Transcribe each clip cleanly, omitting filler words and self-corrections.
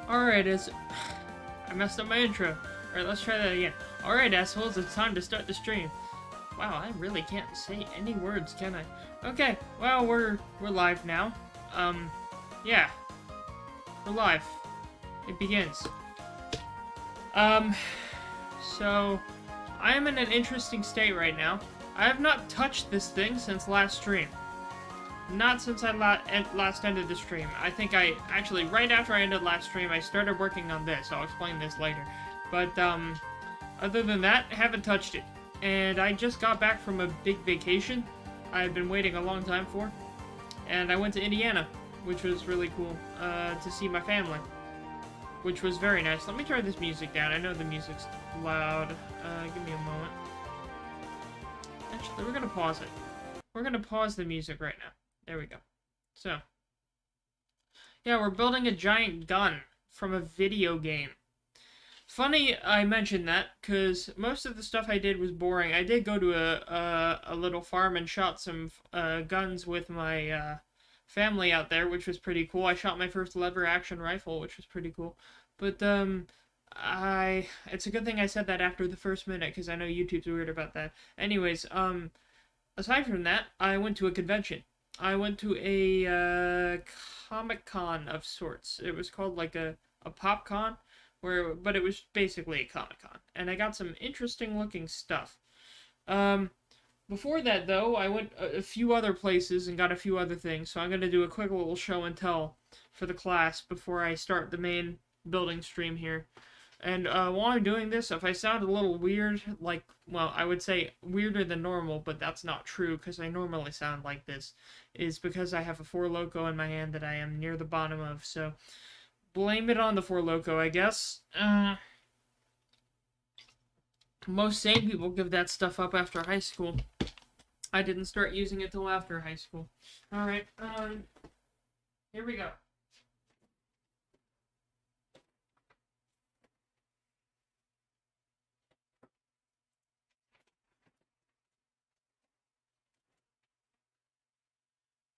Alright, I messed up my intro. Alright, let's try that again. Alright, assholes, it's time to start the stream. Wow, I really can't say any words, can I? Okay, well, we're live now. Yeah. We're live. It begins. So, I am in an interesting state right now. I have not touched this thing since last stream. Not since I last ended the stream. I think actually, right after I ended last stream, I started working on this. I'll explain this later. But, other than that, haven't touched it. And I just got back from a big vacation I've been waiting a long time for. And I went to Indiana, which was really cool, to see my family. Which was very nice. Let me turn this music down. I know the music's loud. Give me a moment. Actually, we're gonna pause it. We're gonna pause the music right now. There we go. So, yeah, we're building a giant gun from a video game. Funny I mentioned that, because most of the stuff I did was boring. I did go to a little farm and shot some guns with my family out there, which was pretty cool. I shot my first lever-action rifle, which was pretty cool. But, it's a good thing I said that after the first minute, because I know YouTube's weird about that. Anyways, aside from that, I went to a convention. I went to a Comic-Con of sorts. It was called like a PopCon, but it was basically a Comic-Con. And I got some interesting looking stuff. Before that, though, I went a few other places and got a few other things, so I'm going to do a quick little show and tell for the class before I start the main building stream here. And while I'm doing this, if I sound a little weird, well, I would say weirder than normal, but that's not true, because I normally sound like this, is because I have a Four Loko in my hand that I am near the bottom of, so blame it on the Four Loko, I guess. Most sane people give that stuff up after high school. I didn't start using it till after high school. Alright, here we go.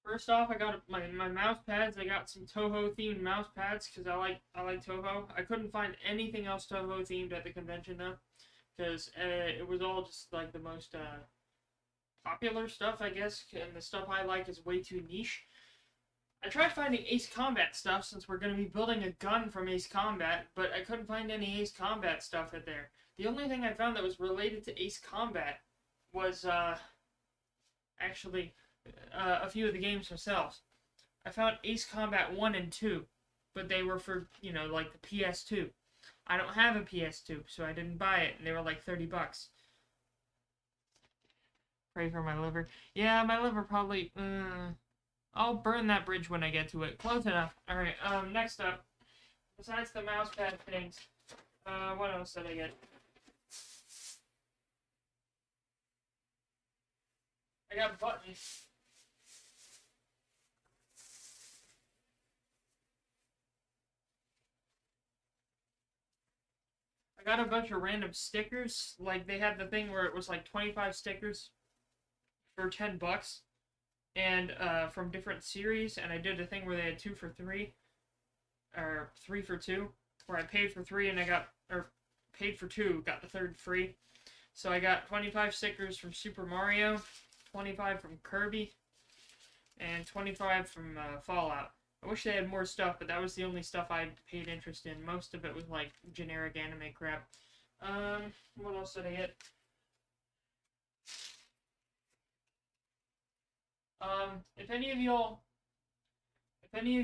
First off, I got my mouse pads. I got some Toho themed mouse pads because I like Toho. I couldn't find anything else Toho themed at the convention though, because it was all just like the most popular stuff, I guess, and the stuff I like is way too niche. I tried finding Ace Combat stuff since we're going to be building a gun from Ace Combat, but I couldn't find any Ace Combat stuff in there. The only thing I found that was related to Ace Combat was actually a few of the games themselves. I found Ace Combat 1 and 2, but they were for, like the PS2. I don't have a PS2, so I didn't buy it, and they were like $30. Pray for my liver. Yeah, my liver probably, I'll burn that bridge when I get to it. Close enough. Alright, next up, besides the mousepad things, what else did I get? I got buttons. I got a bunch of random stickers. Like, they had the thing where it was like 25 stickers for $10. And, from different series. And I did a thing where they had 2 for 3. Or 3 for 2. Where I paid for 3 and paid for 2, got the third free. So I got 25 stickers from Super Mario, 25 from Kirby, and 25 from Fallout. I wish they had more stuff, but that was the only stuff I paid interest in. Most of it was like generic anime crap. What else did I get? If any of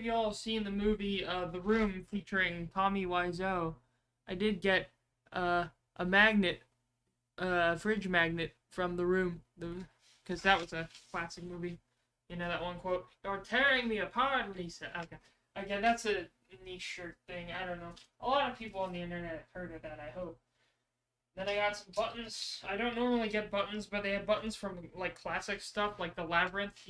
y'all have seen the movie The Room featuring Tommy Wiseau, I did get a magnet, fridge magnet from The Room, because that was a classic movie. You know that one quote? "You're tearing me apart, Lisa." Okay. Again, that's a niche shirt thing. I don't know. A lot of people on the internet have heard of that, I hope. Then I got some buttons. I don't normally get buttons, but they have buttons from, like, classic stuff, like The Labyrinth.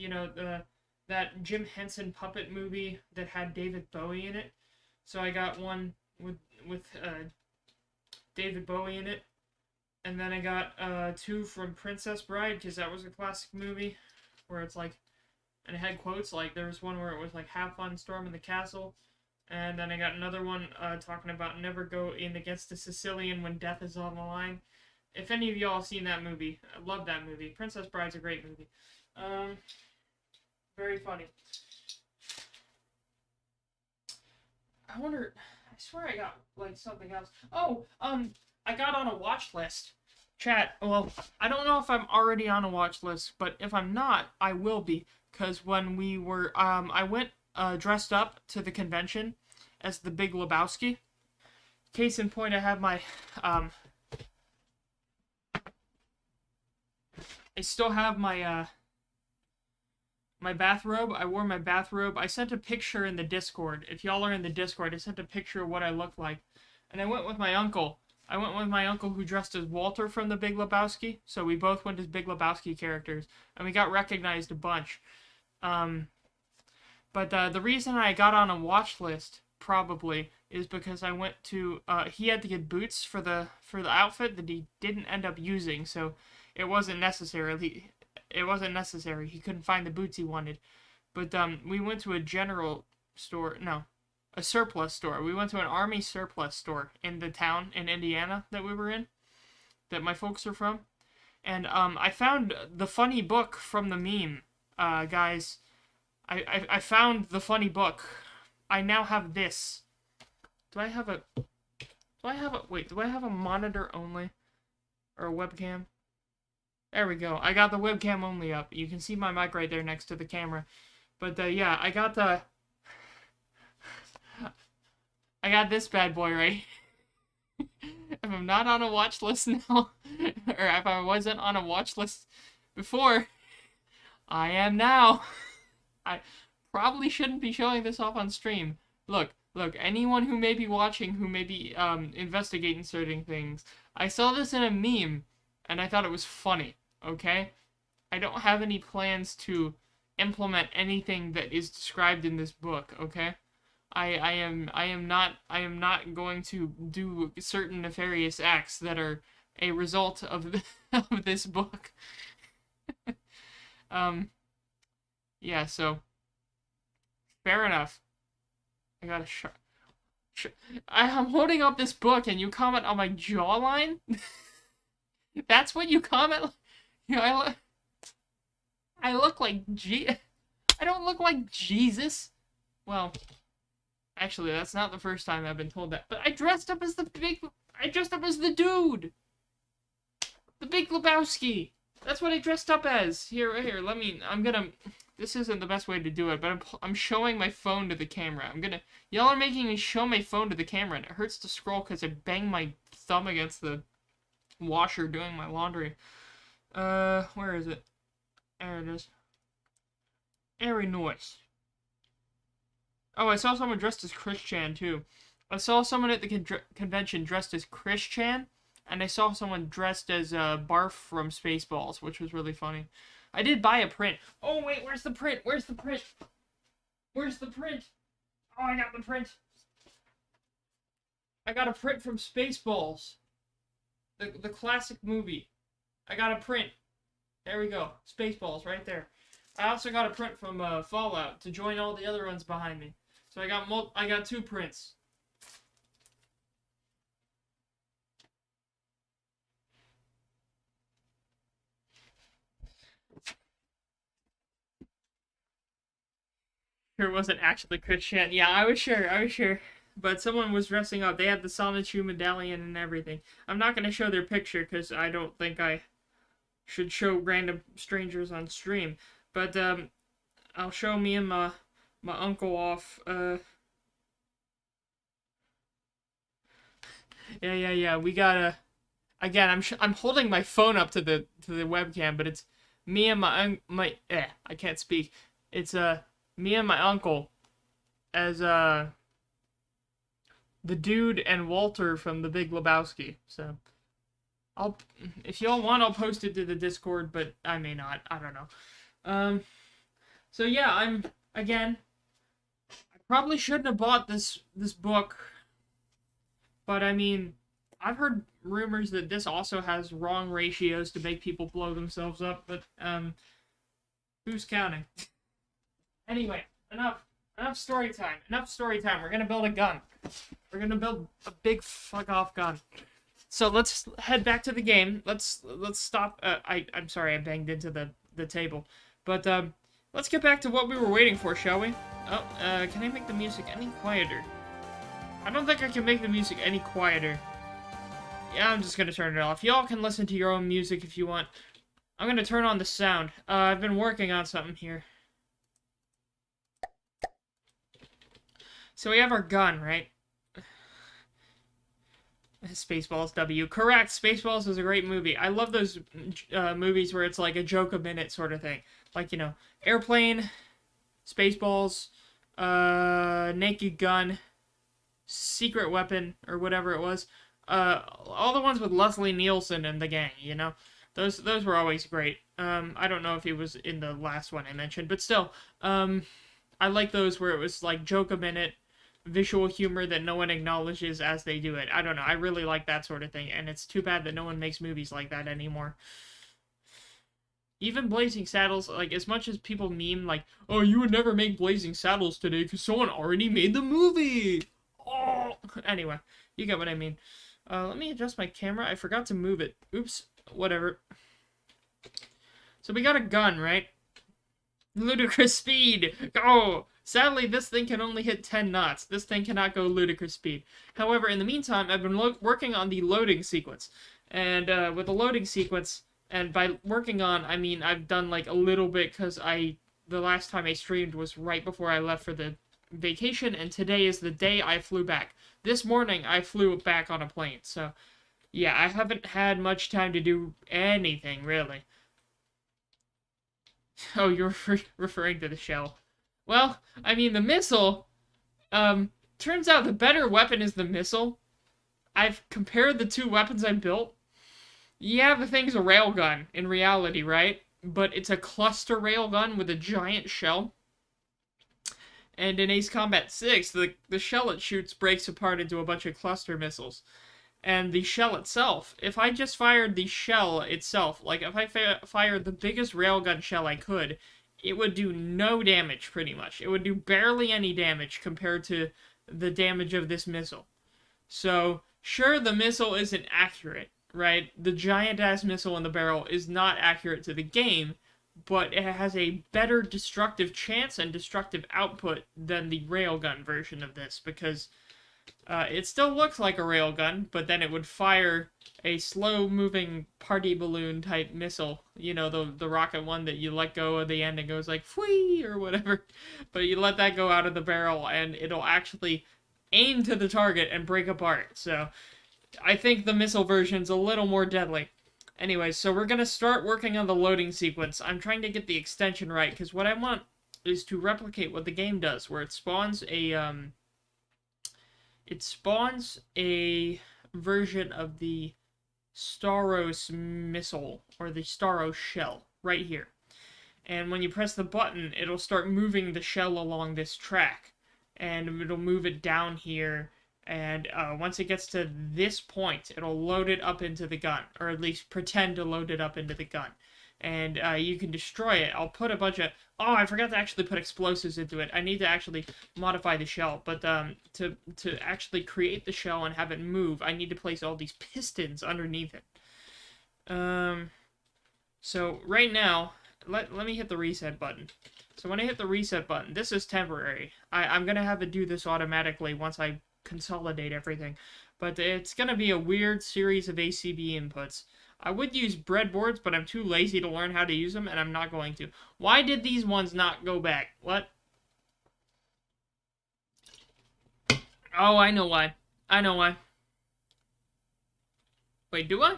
That Jim Henson puppet movie that had David Bowie in it. So I got one with David Bowie in it. And then I got 2 from Princess Bride, because that was a classic movie, where it's like, and it had quotes, like, there was one where it was like, "Have fun storming the castle," And then I got another one talking about never go in against a Sicilian when death is on the line. If any of y'all have seen that movie, I love that movie. Princess Bride's a great movie. Very funny. I wonder. I swear I got like something else. Oh, I got on a watch list. Chat. Well, I don't know if I'm already on a watch list, but if I'm not, I will be. Cause when we were, I went dressed up to the convention as the Big Lebowski. Case in point, I have my I still have my my bathrobe. I wore my bathrobe. I sent a picture in the Discord. If y'all are in the Discord, I sent a picture of what I looked like. And I went with my uncle. I went with my uncle who dressed as Walter from The Big Lebowski. So we both went as Big Lebowski characters. And we got recognized a bunch. But the reason I got on a watch list, probably, is because I went to... he had to get boots for the outfit that he didn't end up using. So it wasn't necessary. He couldn't find the boots he wanted. But we went to a general store. No, a surplus store. We went to an army surplus store in the town in Indiana that we were in, that my folks are from. And I found the funny book from the meme, guys. I found the funny book. I now have this. Do I have a monitor only? Or a webcam? There we go. I got the webcam only up. You can see my mic right there next to the camera. But yeah, I got this bad boy right. If I'm not on a watch list now, or if I wasn't on a watch list before, I am now. I probably shouldn't be showing this off on stream. Look, anyone who may be watching, who may be investigating certain things, I saw this in a meme, and I thought it was funny. Okay? I don't have any plans to implement anything that is described in this book, okay? I am not going to do certain nefarious acts that are a result of of this book. Yeah, so fair enough. I got a I'm holding up this book and you comment on my jawline? That's what you comment? You know, I look like I don't look like Jesus. Well, actually, that's not the first time I've been told that. But I dressed up as the dude. The Big Lebowski. That's what I dressed up as. Here, this isn't the best way to do it, but I'm showing my phone to the camera. Y'all are making me show my phone to the camera, and it hurts to scroll because I bang my thumb against the washer doing my laundry. Where is it? There it is. Very nice. Oh, I saw someone dressed as Chris Chan, too. I saw someone at the convention dressed as Chris Chan, and I saw someone dressed as Barf from Spaceballs, which was really funny. I did buy a print. Oh, wait, where's the print? Where's the print? Where's the print? Oh, I got the print. I got a print from Spaceballs. The classic movie. I got a print. There we go. Spaceballs right there. I also got a print from Fallout to join all the other ones behind me. So I got two prints. Sure wasn't actually Christian. Yeah, I was sure. But someone was dressing up. They had the Sonichu medallion and everything. I'm not going to show their picture because I don't think I should show random strangers on stream. But I'll show me and my uncle off. Yeah. We gotta. Again, I'm holding my phone up to the webcam, but it's me and I can't speak. It's me and my uncle as the dude and Walter from The Big Lebowski. So if y'all want, I'll post it to the Discord, but I may not. I don't know. So yeah, I probably shouldn't have bought this book, but I mean, I've heard rumors that this also has wrong ratios to make people blow themselves up, but who's counting? Anyway, enough Enough story time. Enough story time. We're gonna build a gun. We're gonna build a big fuck off gun. So let's head back to the game. Let's stop. I'm sorry, I banged into the table, but let's get back to what we were waiting for, shall we? Oh, can I make the music any quieter? I don't think I can make the music any quieter. Yeah, I'm just gonna turn it off. Y'all can listen to your own music if you want. I'm gonna turn on the sound. I've been working on something here. So we have our gun, right? Spaceballs W. Correct, Spaceballs is a great movie. I love those movies where it's like a joke a minute sort of thing. Like, you know, Airplane, Spaceballs, Naked Gun, Secret Weapon, or whatever it was. All the ones with Leslie Nielsen and the gang, you know? Those were always great. I don't know if he was in the last one I mentioned, but still, I like those where it was like joke a minute, visual humor that no one acknowledges as they do it. I don't know. I really like that sort of thing, and it's too bad that no one makes movies like that anymore. Even Blazing Saddles, like, as much as people meme, like, oh, you would never make Blazing Saddles today because someone already made the movie! Oh! Anyway, you get what I mean. Let me adjust my camera. I forgot to move it. Oops. Whatever. So we got a gun, right? Ludicrous speed! Go! Sadly, this thing can only hit 10 knots. This thing cannot go ludicrous speed. However, in the meantime, I've been working on the loading sequence. And with the loading sequence, and by working on, I mean I've done like a little bit because the last time I streamed was right before I left for the vacation, and today is the day I flew back. This morning, I flew back on a plane, so yeah, I haven't had much time to do anything, really. Oh, you're referring to the shell. Well, I mean, the missile, turns out the better weapon is the missile. I've compared the two weapons I built. Yeah, the thing's a railgun, in reality, right? But it's a cluster railgun with a giant shell. And in Ace Combat 6, the shell it shoots breaks apart into a bunch of cluster missiles. And the shell itself, if I just fired the shell itself, like if I fired the biggest railgun shell I could, it would do no damage, pretty much. It would do barely any damage compared to the damage of this missile. So, sure, the missile isn't accurate, right? The giant-ass missile in the barrel is not accurate to the game, but it has a better destructive chance and destructive output than the railgun version of this, because it still looks like a railgun, but then it would fire a slow-moving party balloon-type missile. You know, the rocket one that you let go at the end and goes like, "Fwee!" or whatever. But you let that go out of the barrel, and it'll actually aim to the target and break apart. So, I think the missile version's a little more deadly. Anyway, so we're gonna start working on the loading sequence. I'm trying to get the extension right, because what I want is to replicate what the game does, where it spawns a version of the Staros missile, or the Staros shell, right here. And when you press the button, it'll start moving the shell along this track. And it'll move it down here, and once it gets to this point, it'll load it up into the gun, or at least pretend to load it up into the gun. And you can destroy it. I'll put a bunch of... Oh, I forgot to actually put explosives into it. I need to actually modify the shell. But to actually create the shell and have it move, I need to place all these pistons underneath it. So right now, let me hit the reset button. So when I hit the reset button, this is temporary. I'm going to have it do this automatically once I consolidate everything. But it's going to be a weird series of ACB inputs. I would use breadboards, but I'm too lazy to learn how to use them, and I'm not going to. Why did these ones not go back? What? Oh, I know why. I know why. Wait, do I?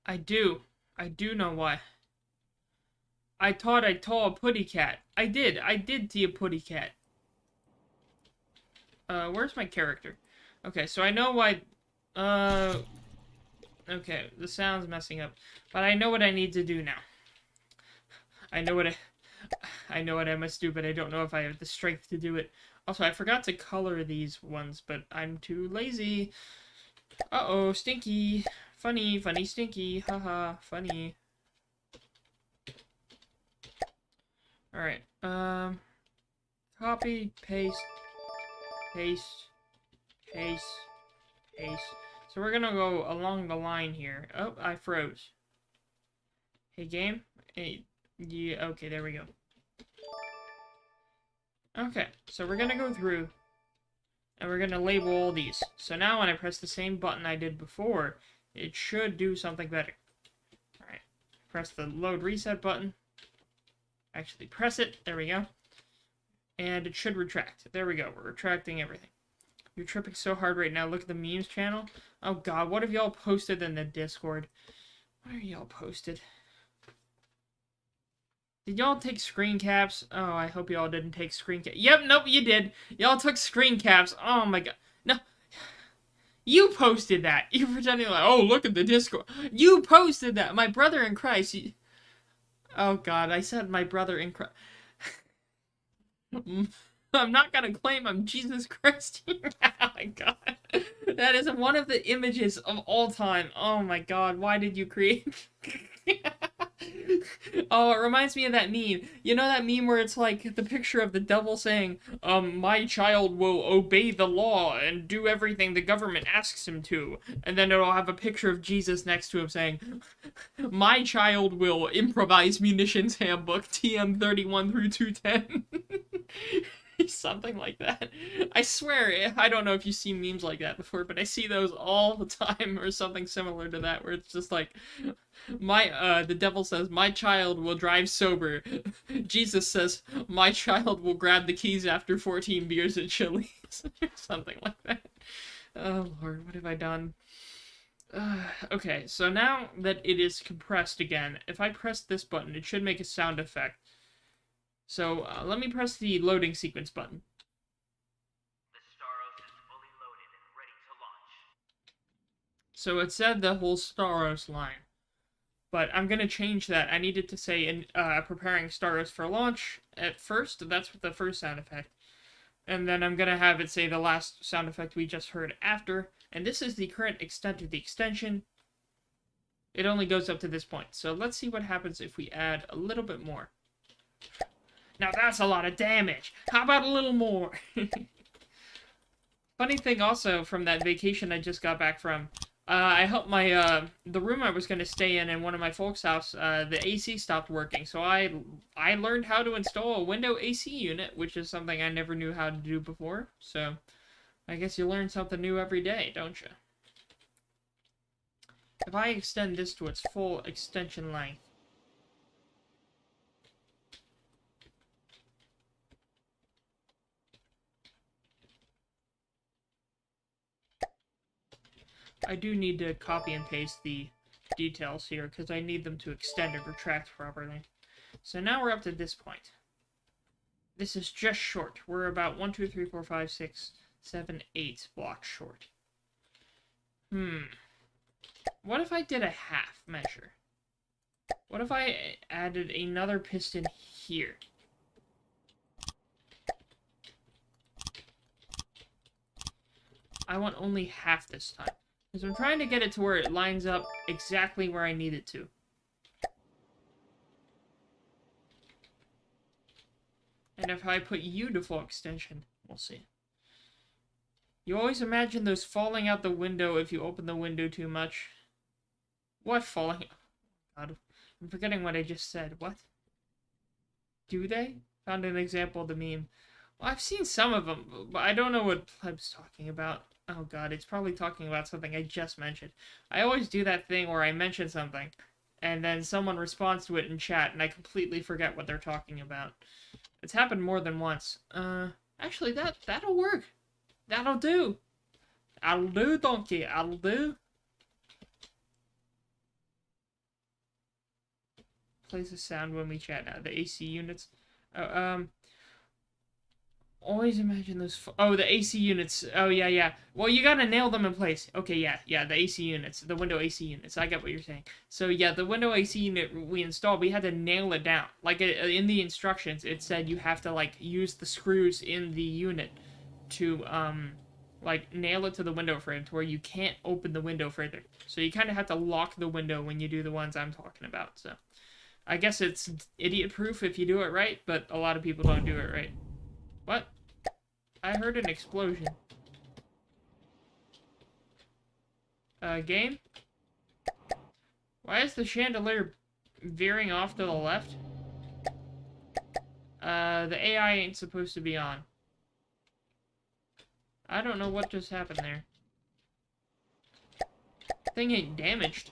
I do. I do know why. I thought I saw a putty cat. I did see a putty cat. Where's my character? Okay, so I know why, okay, the sound's messing up. But I know what I need to do now. I know what I must do, but I don't know if I have the strength to do it. Also, I forgot to color these ones, but I'm too lazy. Uh-oh, stinky. Funny, funny, stinky. Haha, funny. Alright, copy, paste, paste, paste, paste. So we're gonna go along the line here. Oh, I froze. Hey, game? Hey, yeah, okay, there we go. Okay, so we're gonna go through, and we're gonna label all these. So now when I press the same button I did before, it should do something better. Alright, press the load reset button. Actually press it, there we go. And it should retract. There we go, we're retracting everything. You're tripping so hard right now, look at the memes channel. Oh god, what have y'all posted in the Discord? What are y'all posted? Did y'all take screen caps? Oh, I hope y'all didn't take screen caps. Yep, nope, you did. Y'all took screen caps. Oh my god. No. You posted that. You're pretending like, oh, look at the Discord. You posted that. My brother in Christ. Oh god, I said my brother in Christ. I'm not gonna claim I'm Jesus Christ here. Oh my god. That is one of the images of all time. Oh my god, why did you create... Oh, it reminds me of that meme. You know that meme where it's like the picture of the devil saying, my child will obey the law and do everything the government asks him to. And then it'll have a picture of Jesus next to him saying, my child will improvise munitions handbook TM 31 through 210. Something like that. I swear, I don't know if you've seen memes like that before, but I see those all the time, or something similar to that, where it's just like, the devil says, my child will drive sober. Jesus says, my child will grab the keys after 14 beers at Chili's. Something like that. Oh lord, what have I done? Okay, so now that it is compressed again, if I press this button, it should make a sound effect. So, let me press the loading sequence button. The Staros is fully loaded and ready to launch. So it said the whole Staros line. But I'm gonna change that. I needed to say, preparing Staros for launch at first. That's the first sound effect. And then I'm gonna have it say the last sound effect we just heard after. And this is the current extent of the extension. It only goes up to this point. So let's see what happens if we add a little bit more. Now that's a lot of damage. How about a little more? Funny thing also from that vacation I just got back from, I helped my, the room I was going to stay in one of my folks' house, the AC stopped working. So I learned how to install a window AC unit, which is something I never knew how to do before. So I guess you learn something new every day, don't you? If I extend this to its full extension length, I do need to copy and paste the details here, because I need them to extend and retract properly. So now we're up to this point. This is just short. We're about 1, 2, 3, 4, 5, 6, 7, 8 blocks short. What if I did a half measure? What if I added another piston here? I want only half this time. Because I'm trying to get it to where it lines up exactly where I need it to. And if I put U to full extension, we'll see. You always imagine those falling out the window if you open the window too much. What falling? God, I'm forgetting what I just said. What? Do they? Found an example of the meme. Well, I've seen some of them, but I don't know what Pleb's talking about. Oh god, it's probably talking about something I just mentioned. I always do that thing where I mention something, and then someone responds to it in chat, and I completely forget what they're talking about. It's happened more than once. Actually, that'll work. That'll do. That'll do, donkey. That'll do. Plays a sound when we chat now. The AC units. Always imagine those... Oh, the AC units. Oh, yeah. Well, you gotta nail them in place. Okay, yeah, the AC units. The window AC units. I get what you're saying. So, yeah, the window AC unit we installed, we had to nail it down. Like, in the instructions, it said you have to, like, use the screws in the unit to, like, nail it to the window frame to where you can't open the window further. So you kind of have to lock the window when you do the ones I'm talking about, so. I guess it's idiot-proof if you do it right, but a lot of people don't do it right. What? I heard an explosion. Game? Why is the chandelier veering off to the left? The AI ain't supposed to be on. I don't know what just happened there. Thing ain't damaged.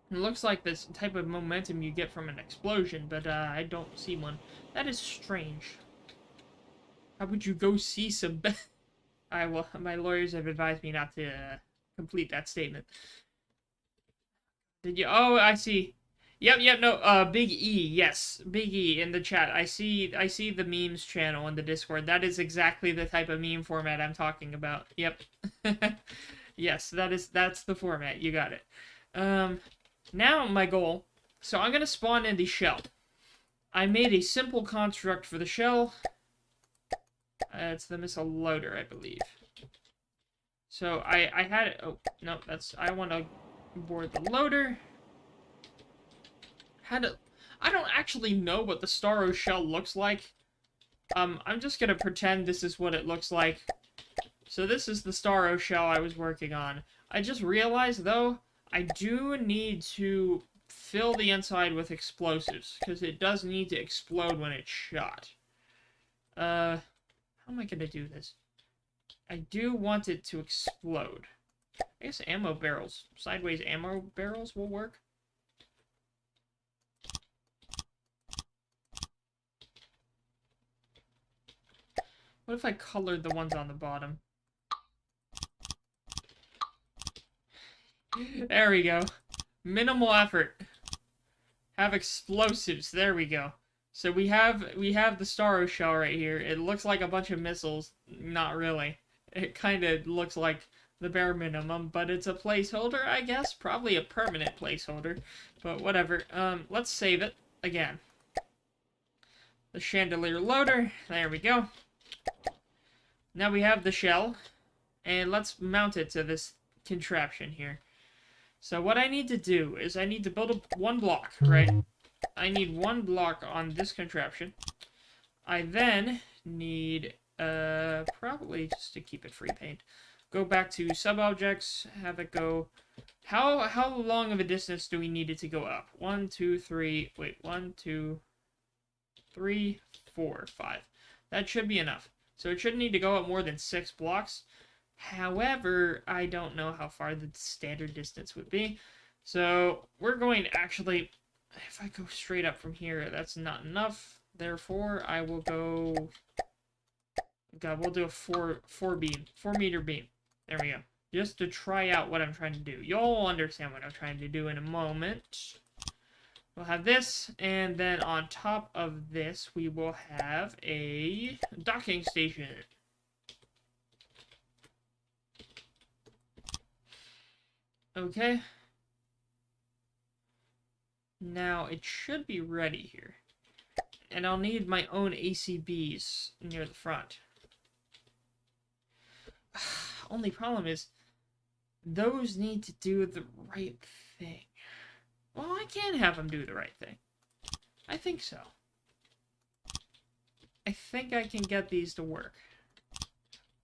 It looks like this type of momentum you get from an explosion, but I don't see one. That is strange. How would you go see some... well, my lawyers have advised me not to complete that statement. Did you? Oh, I see. Yep, no, Big E, yes. Big E in the chat. I see the memes channel in the Discord. That is exactly the type of meme format I'm talking about. Yep. Yes, that's the format. You got it. Now my goal. So I'm gonna spawn in the shell. I made a simple construct for the shell. It's the missile loader, I believe. So I had it. Oh no, I want to board the loader. I don't actually know what the Starro shell looks like. I'm just gonna pretend this is what it looks like. So this is the Starro shell I was working on. I just realized, though, I do need to fill the inside with explosives, because it does need to explode when it's shot. How am I gonna do this? I do want it to explode. I guess ammo barrels, sideways ammo barrels will work. What if I colored the ones on the bottom? There we go. Minimal effort. Have explosives. There we go. So we have the Starro shell right here. It looks like a bunch of missiles. Not really. It kind of looks like the bare minimum, but it's a placeholder, I guess. Probably a permanent placeholder, but whatever. Let's save it again. The chandelier loader. There we go. Now we have the shell, and let's mount it to this contraption here. So what I need to do is I need to build one block, right? I need one block on this contraption. I then need, probably just to keep it free paint, go back to sub-objects, have it go... How long of a distance do we need it to go up? 1, 2, 3... Wait, 1, 2, 3, 4, 5. That should be enough. So it shouldn't need to go up more than 6 blocks. However, I don't know how far the standard distance would be. So we're going to actually, if I go straight up from here, that's not enough. Therefore, I will go, God, we'll do a 4 meter beam. There we go. Just to try out what I'm trying to do. You'll understand what I'm trying to do in a moment. We'll have this, and then on top of this, we will have a docking station. Okay. Now, it should be ready here. And I'll need my own ACBs near the front. Only problem is, those need to do the right thing. Well, I can have them do the right thing. I think so. I think I can get these to work.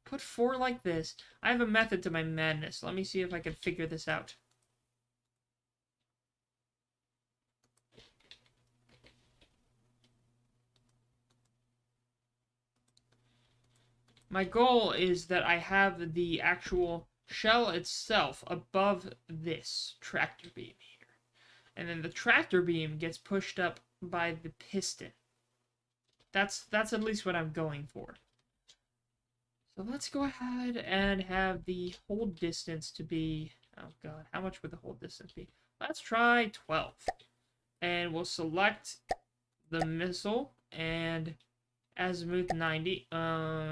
Put 4 like this. I have a method to my madness. Let me see if I can figure this out. My goal is that I have the actual shell itself above this tractor beam here. And then the tractor beam gets pushed up by the piston. That's at least what I'm going for. So let's go ahead and have the hold distance to be... Oh god, how much would the hold distance be? Let's try 12. And we'll select the missile and azimuth 90. 90.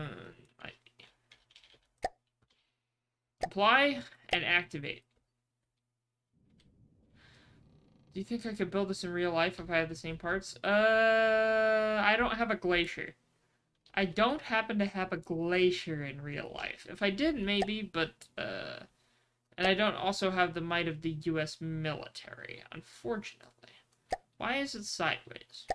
Apply and activate. Do you think I could build this in real life if I had the same parts? I don't have a glacier. I don't happen to have a glacier in real life. If I did, maybe, but, and I don't also have the might of the US military, unfortunately. Why is it sideways?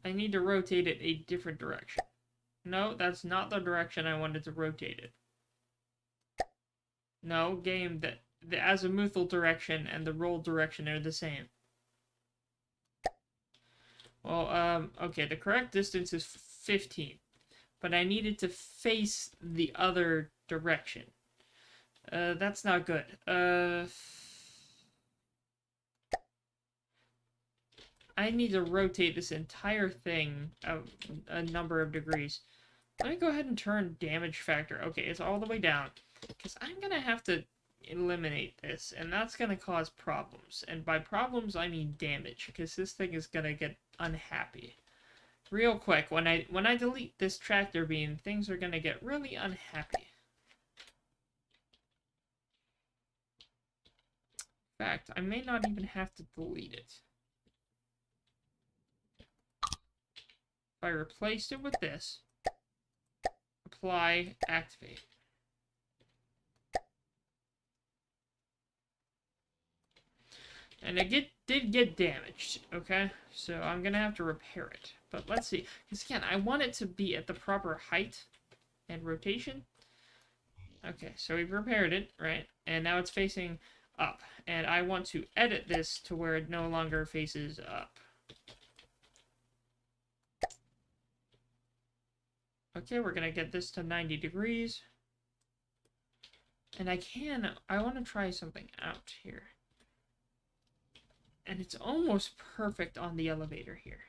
I need to rotate it a different direction. No, that's not the direction I wanted to rotate it. No, game, the azimuthal direction and the roll direction are the same. Well, okay, the correct distance is 15. But I needed to face the other direction. That's not good. I need to rotate this entire thing a number of degrees. Let me go ahead and turn damage factor. Okay, it's all the way down. Because I'm going to have to eliminate this, and that's going to cause problems. And by problems, I mean damage, because this thing is going to get unhappy. Real quick, when I delete this tractor beam, things are going to get really unhappy. In fact, I may not even have to delete it. If I replaced it with this, apply, activate. And it did get damaged, okay? So I'm going to have to repair it. But let's see. Because again, I want it to be at the proper height and rotation. Okay, so we've repaired it, right? And now it's facing up. And I want to edit this to where it no longer faces up. Okay, we're going to get this to 90 degrees. And I want to try something out here. And it's almost perfect on the elevator here.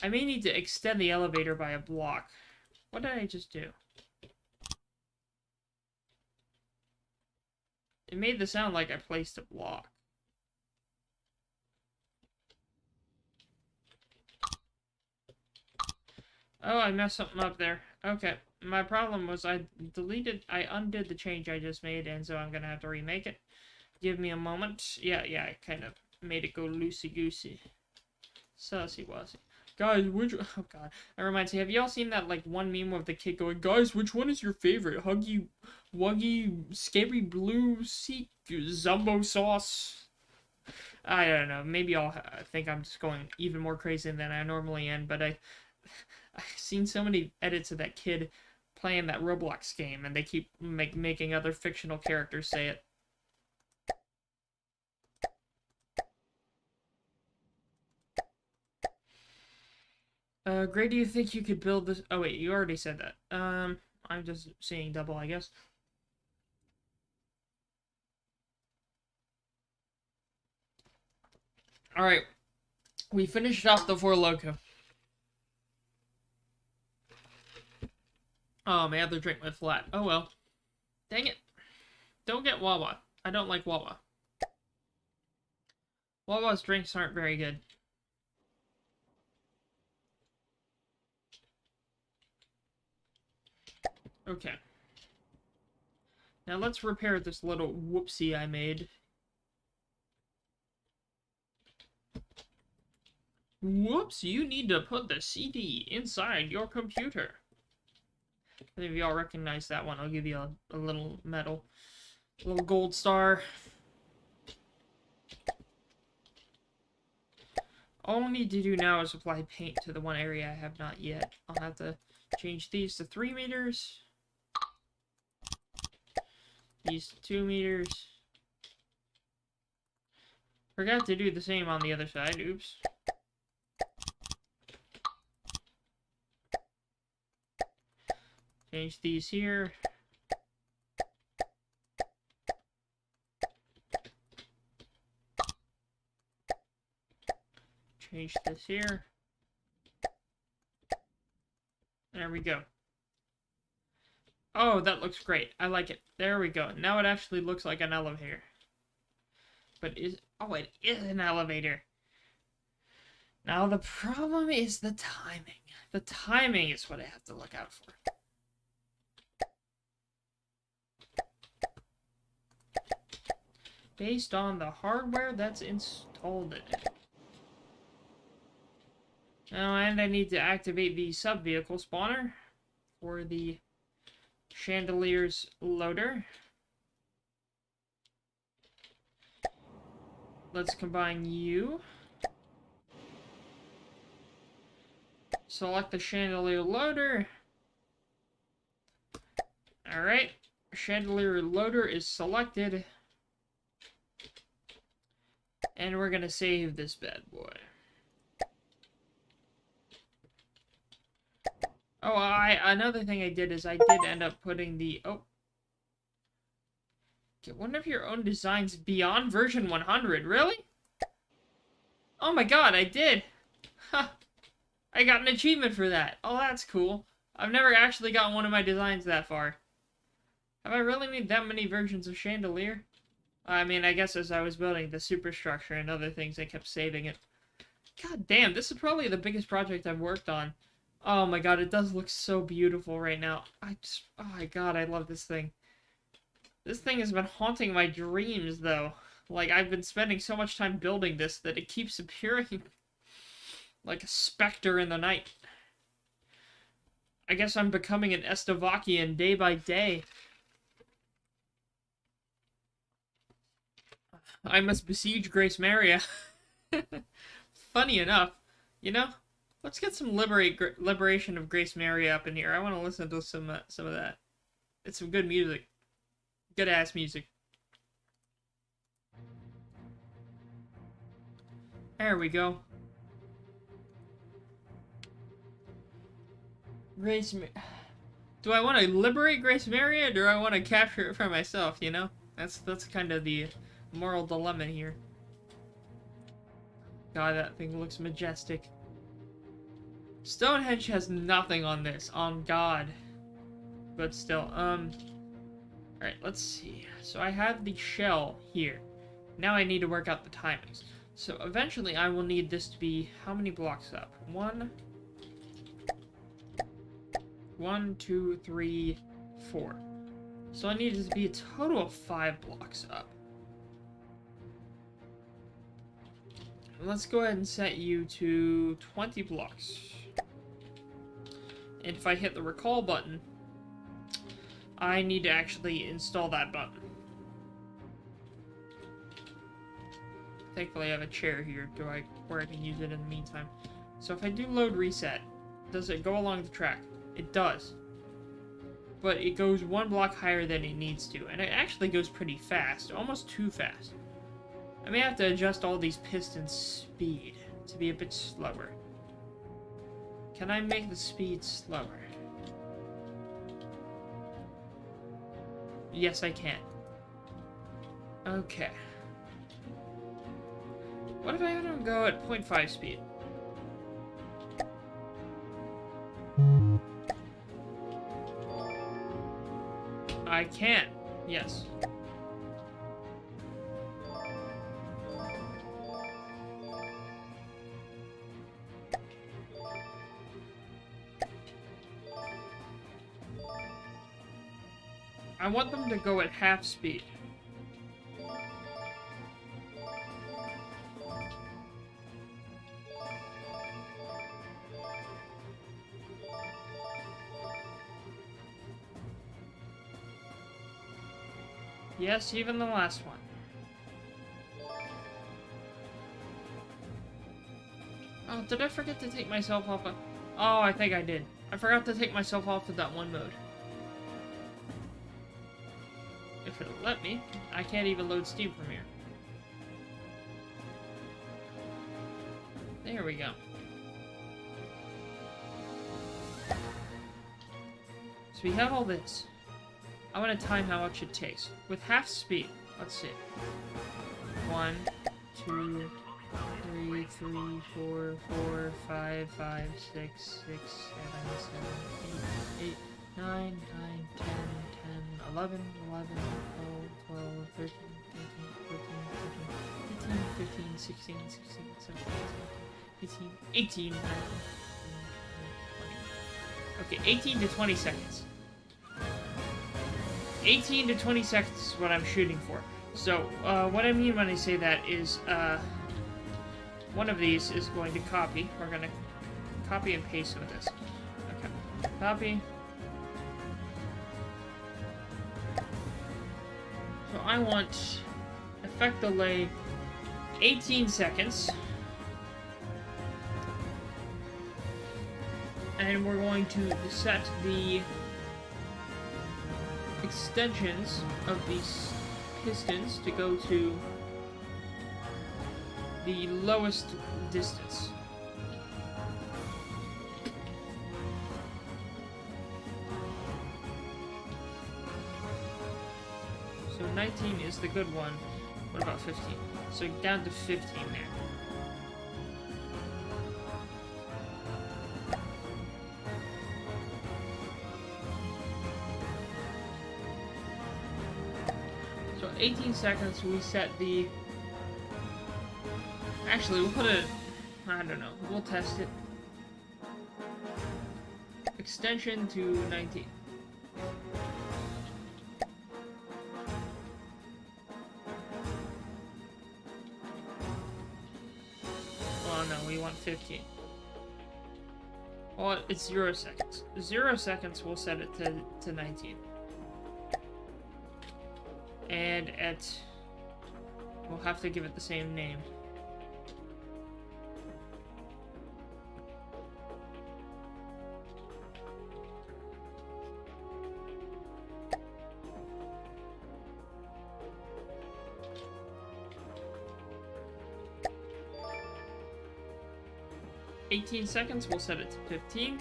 I may need to extend the elevator by a block. What did I just do? It made the sound like I placed a block. Oh, I messed something up there. Okay. My problem was I undid the change I just made, and so I'm gonna have to remake it. Give me a moment. Yeah, I kind of made it go loosey-goosey. Sussy-wussy. Guys, oh god. That reminds me, have y'all seen that, like, one meme of the kid going, guys, which one is your favorite? Huggy, Wuggy, Scary Blue, Seek, Zumbo Sauce? I don't know. Maybe I'll think I'm just going even more crazy than I normally am, but I've seen so many edits of that kid playing that Roblox game, and they keep making other fictional characters say it. Gray, do you think you could build this? Oh, wait, you already said that. I'm just seeing double, I guess. Alright. We finished off the Four Loko. Oh, my other drink went flat. Oh, well. Dang it. Don't get Wawa. I don't like Wawa. Wawa's drinks aren't very good. Okay. Now let's repair this little whoopsie I made. Whoops, you need to put the CD inside your computer. If y'all recognize that one, I'll give you a little medal. A little gold star. All I need to do now is apply paint to the one area I have not yet. I'll have to change these to 3 meters. These to 2 meters. Forgot to do the same on the other side. Oops. Change these here. Change this here. There we go. Oh, that looks great. I like it. There we go. Now it actually looks like an elevator. But oh, it is an elevator. Now the problem is the timing. The timing is what I have to look out for. Based on the hardware that's installed in it. Oh, and I need to activate the sub-vehicle spawner for the Chandelier's loader. Let's combine you. Select the Chandelier loader. Alright. Chandelier loader is selected. And we're gonna save this bad boy. Oh, another thing I did is I did end up putting the... Oh. Get one of your own designs beyond version 100. Really? Oh my god, I did. Ha. I got an achievement for that. Oh, that's cool. I've never actually gotten one of my designs that far. Have I really made that many versions of Chandelier? I mean, I guess as I was building the superstructure and other things, I kept saving it. God damn, this is probably the biggest project I've worked on. Oh my god, it does look so beautiful right now. Oh my god, I love this thing. This thing has been haunting my dreams, though. Like, I've been spending so much time building this that it keeps appearing like a specter in the night. I guess I'm becoming an Estevakian day by day. I must besiege Grace Maria. Funny enough, you know, let's get some liberation of Grace Maria up in here. I want to listen to some of that. It's some good music. Good ass music. There we go. Do I want to liberate Grace Maria, or do I want to capture it for myself, you know? That's kind of the moral dilemma here. God, that thing looks majestic. Stonehenge has nothing on this, on God. But still, alright, let's see. So I have the shell here. Now I need to work out the timings. So eventually I will need this to be how many blocks up? 1, 2, 3, 4. So I need it to be a total of 5 blocks up. Let's go ahead and set you to 20 blocks. And if I hit the recall button, I need to actually install that button. Thankfully I have a chair here where I can use it in the meantime. So if I do load reset, does it go along the track? It does. But it goes 1 block higher than it needs to, and it actually goes pretty fast, almost too fast. I may have to adjust all these pistons' speed to be a bit slower. Can I make the speed slower? Yes, I can. Okay. What if I have them go at 0.5 speed? I can. Yes. I want them to go at half speed. Yes, even the last one. Oh, did I forget to take myself off of... Oh, I think I did. I forgot to take myself off of that one mode. If it'll let me. I can't even load Steam from here. There we go. So we have all this. I want to time how much it takes. With half speed. Let's see. 1, 2, 3, 4, 5, 6, 6, 7, 8, 9, 10, 11, 12, 13, 14, 15, 16, 17, 18, 18, 19, 20. Okay, 18 to 20 seconds. 18 to 20 seconds is what I'm shooting for. So, what I mean when I say that is, one of these is going to copy. We're going to copy and paste some of this. Okay. Copy. So I want effect delay 18 seconds. And we're going to set the extensions of these pistons to go to the lowest distance. So 19 is the good one. What about 15? So down to 15 there. So 18 seconds, we set the... Actually, we'll put it... I don't know. We'll test it. Extension to 19. Well, no, we want 15. Well, it's 0 seconds. 0 seconds, we'll set it to 19. And at... We'll have to give it the same name. $18 seconds, we'll set it to 15.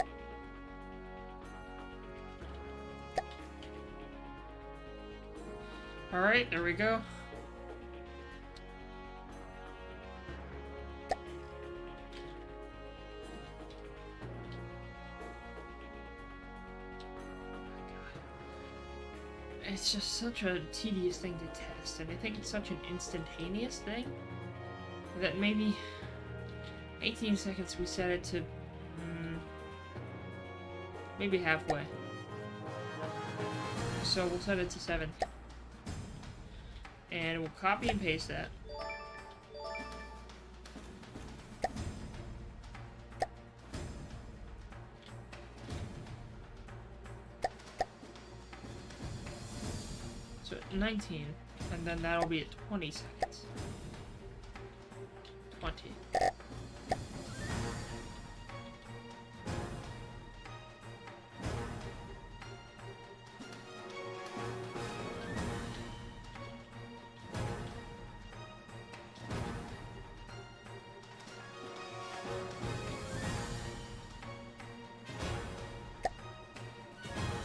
Alright, there we go. It's just such a tedious thing to test, and I think it's such an instantaneous thing that maybe 18 seconds we set it to maybe halfway. So we'll set it to 7. And we'll copy and paste that. So 19, and then that'll be at 20 seconds. 20.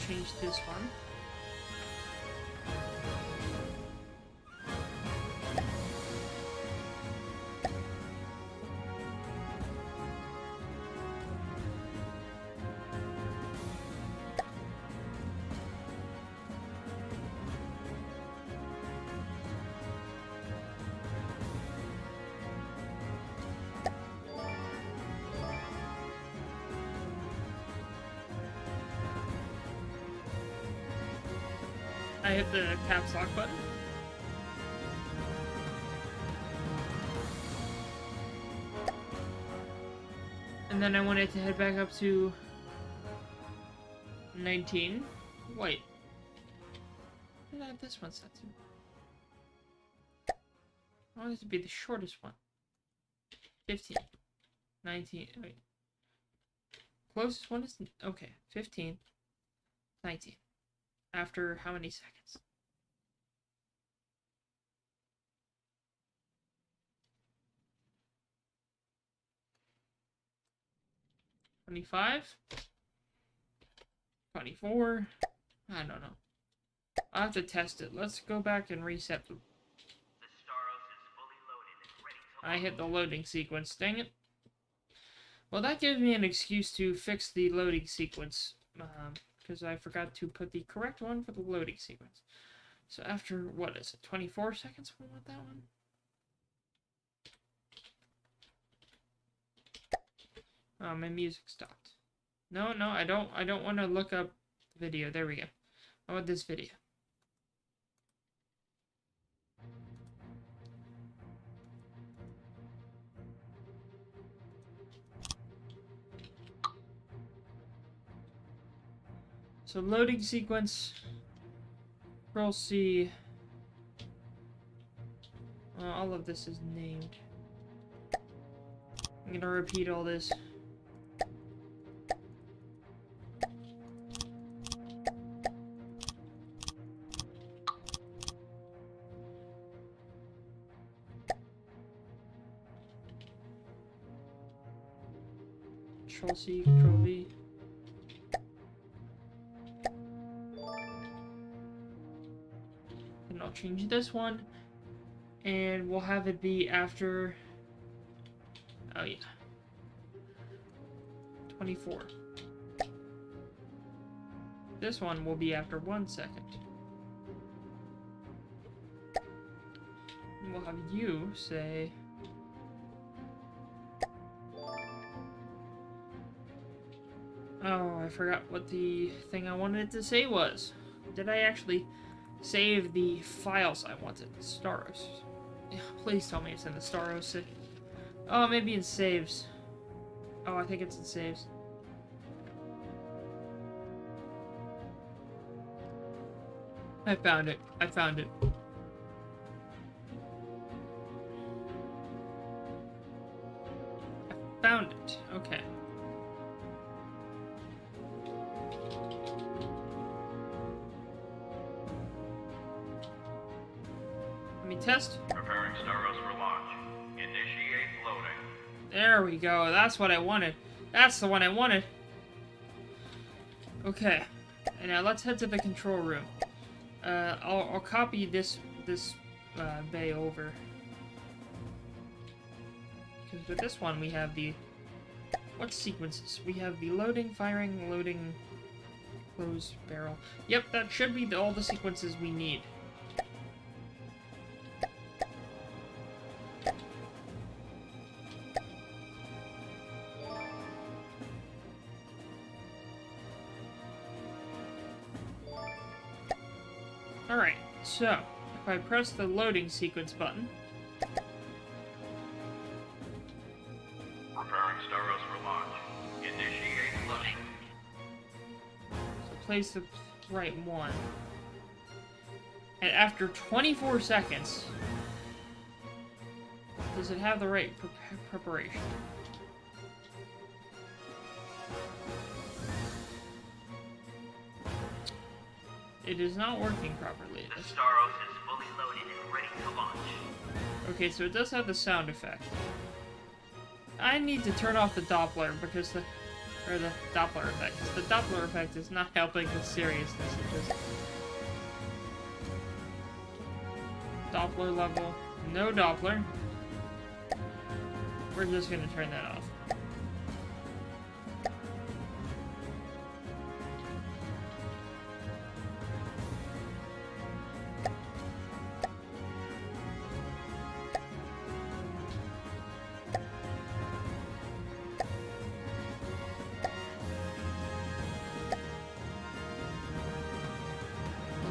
Change this one. I hit the caps lock button. And then I wanted to head back up to 19. Wait. Why did I have this one set to? I want it to be the shortest one. 15. 19. Wait. Closest one is... Okay. 15. 19. After how many seconds? $25? $24? I don't know. I'll have to test it. Let's go back and reset the... The Staros is fully loaded and ready to I hit the loading sequence. Dang it. Well, that gives me an excuse to fix the loading sequence. Because I forgot to put the correct one for the loading sequence. So after, what is it, 24 seconds we want that one? Oh, my music stopped. No, I don't want to look up the video. There we go. I want this video. So loading sequence. Control C. All of this is named. I'm gonna repeat all this. Control C, Control V. And I'll change this one. And we'll have it be after... Oh yeah. 24. This one will be after 1 second. And we'll have you say... Oh, I forgot what the thing I wanted it to say was. Did I actually save the files I wanted? Staros. Yeah, please tell me it's in the Staros. Oh, maybe in saves. Oh, I think it's in saves. I found it. I found it. I found it. Okay. Let me test. Preparing Staros for launch. Initiate loading. There we go. That's what I wanted. That's the one I wanted. Okay. And now let's head to the control room. I'll copy this bay over. Because with this one we have the... What sequences? We have the loading, firing, loading, close, barrel. Yep, that should be all the sequences we need. Alright, so, if I press the loading sequence button... Preparing Staros for launch. Initiate loading. So place the right one. And after 24 seconds... Does it have the right preparation? It is not working properly. The Staros is fully loaded and ready to launch. Okay, so it does have the sound effect. I need to turn off the Doppler because the Doppler effect. The Doppler effect is not helping the seriousness of this. Doppler level. No Doppler. We're just gonna turn that off.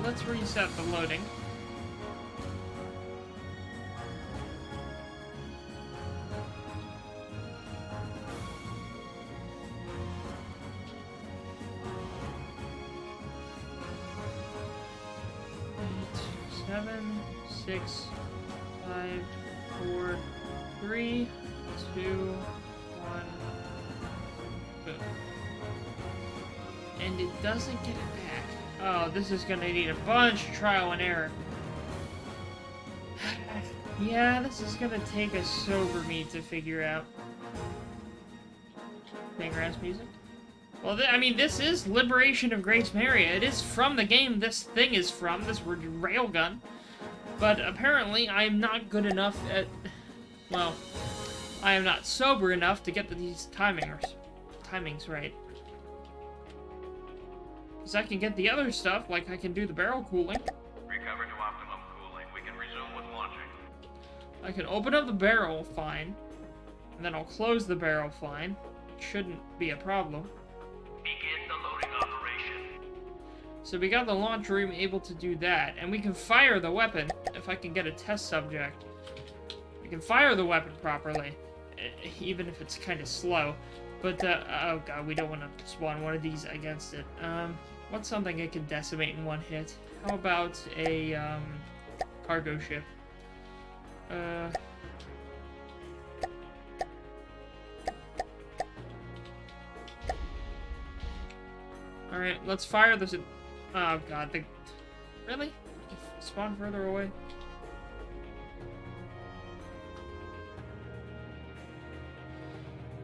Let's reset the loading. Eight, 7, 6, 5, 4, 3, 2, 1, boom. And it doesn't get it back. Oh, this is gonna need a bunch of trial and error. Yeah, this is gonna take a sober me to figure out. Playground's music? Well, I mean, this is Liberation of Grace Maria. It is from the game this thing is from, this railgun. But apparently, I am not good enough at... Well, I am not sober enough to get these timings right. Because I can get the other stuff, like I can do the barrel cooling. Recover to optimum cooling. We can resume with launching. I can open up the barrel fine, and then I'll close the barrel fine. It shouldn't be a problem. Begin the loading operation. So we got the launch room able to do that, and we can fire the weapon if I can get a test subject. We can fire the weapon properly, even if it's kind of slow. But, oh god, we don't want to spawn one of these against it. What's something it can decimate in one hit? How about a, cargo ship? Alright, let's fire this. Oh god, really? Spawn further away?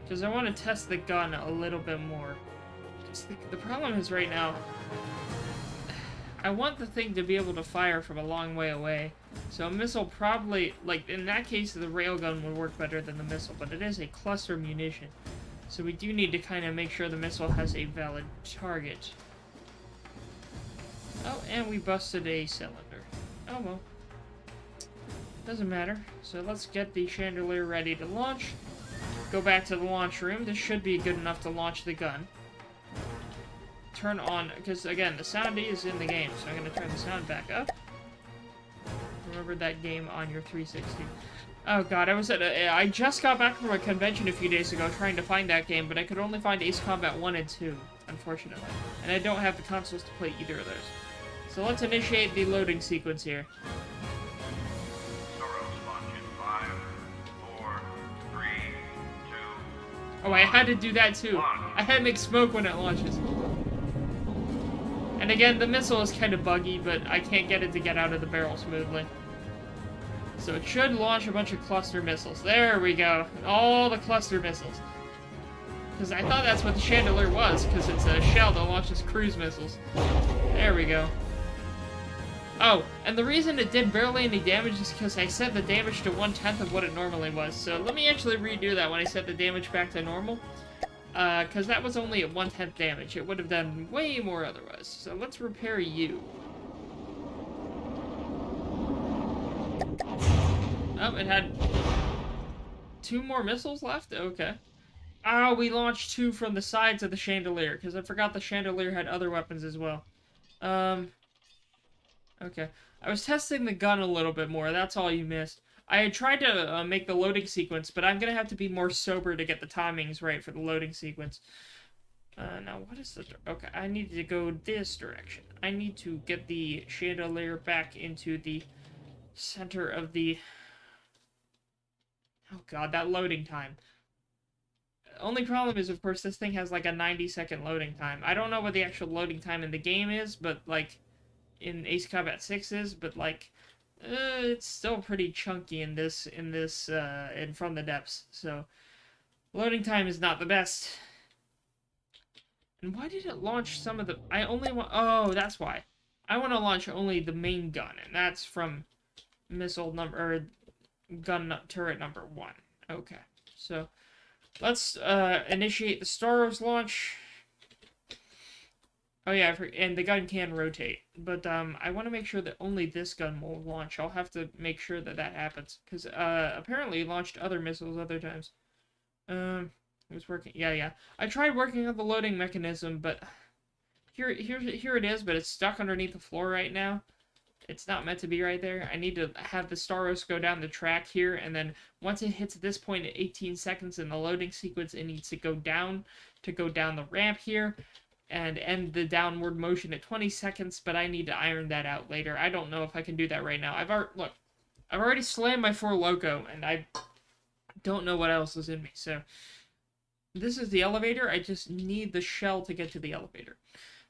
Because I want to test the gun a little bit more. The problem is right now, I want the thing to be able to fire from a long way away. So a missile probably, like, in that case, the railgun would work better than the missile, but it is a cluster munition. So we do need to kind of make sure the missile has a valid target. Oh, and we busted a cylinder. Oh well. Doesn't matter. So let's get the chandelier ready to launch. Go back to the launch room. This should be good enough to launch the gun. Turn on, because again, the sound is in the game, so I'm going to turn the sound back up. Remember that game on your 360. Oh god, I just got back from a convention a few days ago trying to find that game, but I could only find Ace Combat 1 and 2, unfortunately. And I don't have the consoles to play either of those. So let's initiate the loading sequence here. Oh, I had to do that too. I had to make smoke when it launches. And again, the missile is kind of buggy, but I can't get it to get out of the barrel smoothly. So it should launch a bunch of cluster missiles. There we go. All the cluster missiles. Because I thought that's what the chandelier was, because it's a shell that launches cruise missiles. There we go. Oh, and the reason it did barely any damage is because I set the damage to 1/10 of what it normally was. So let me actually redo that when I set the damage back to normal. Because that was only at 1/10 damage. It would have done way more otherwise. So let's repair you. Oh, it had 2 more missiles left? Okay. Oh, we launched 2 from the sides of the chandelier, because I forgot the chandelier had other weapons as well. Okay. I was testing the gun a little bit more, that's all you missed. I had tried to make the loading sequence, but I'm gonna have to be more sober to get the timings right for the loading sequence. Now what is the... Okay, I need to go this direction. I need to get the chandelier back into the center of the... Oh god, that loading time. Only problem is, of course, this thing has like a 90-second loading time. I don't know what the actual loading time in the game is, but like in Ace Combat 6 is, but like it's still pretty chunky in From the Depths. So loading time is not the best. And why did it launch some of the... I only want... Oh, that's why. I want to launch only the main gun, and that's from missile number... or gun turret number 1. Okay, so let's initiate the Staros launch. Oh yeah, and the gun can rotate, but I want to make sure that only this gun will launch. I'll have to make sure that that happens, because apparently it launched other missiles other times. It was working. Yeah. I tried working on the loading mechanism, but here it is, but it's stuck underneath the floor right now. It's not meant to be right there. I need to have the Staros go down the track here, and then once it hits this point at 18 seconds in the loading sequence, it needs to go down the ramp here, and end the downward motion at 20 seconds, but I need to iron that out later. I don't know if I can do that right now. I've already slammed my 4 Loco, and I don't know what else is in me, so... This is the elevator. I just need the shell to get to the elevator.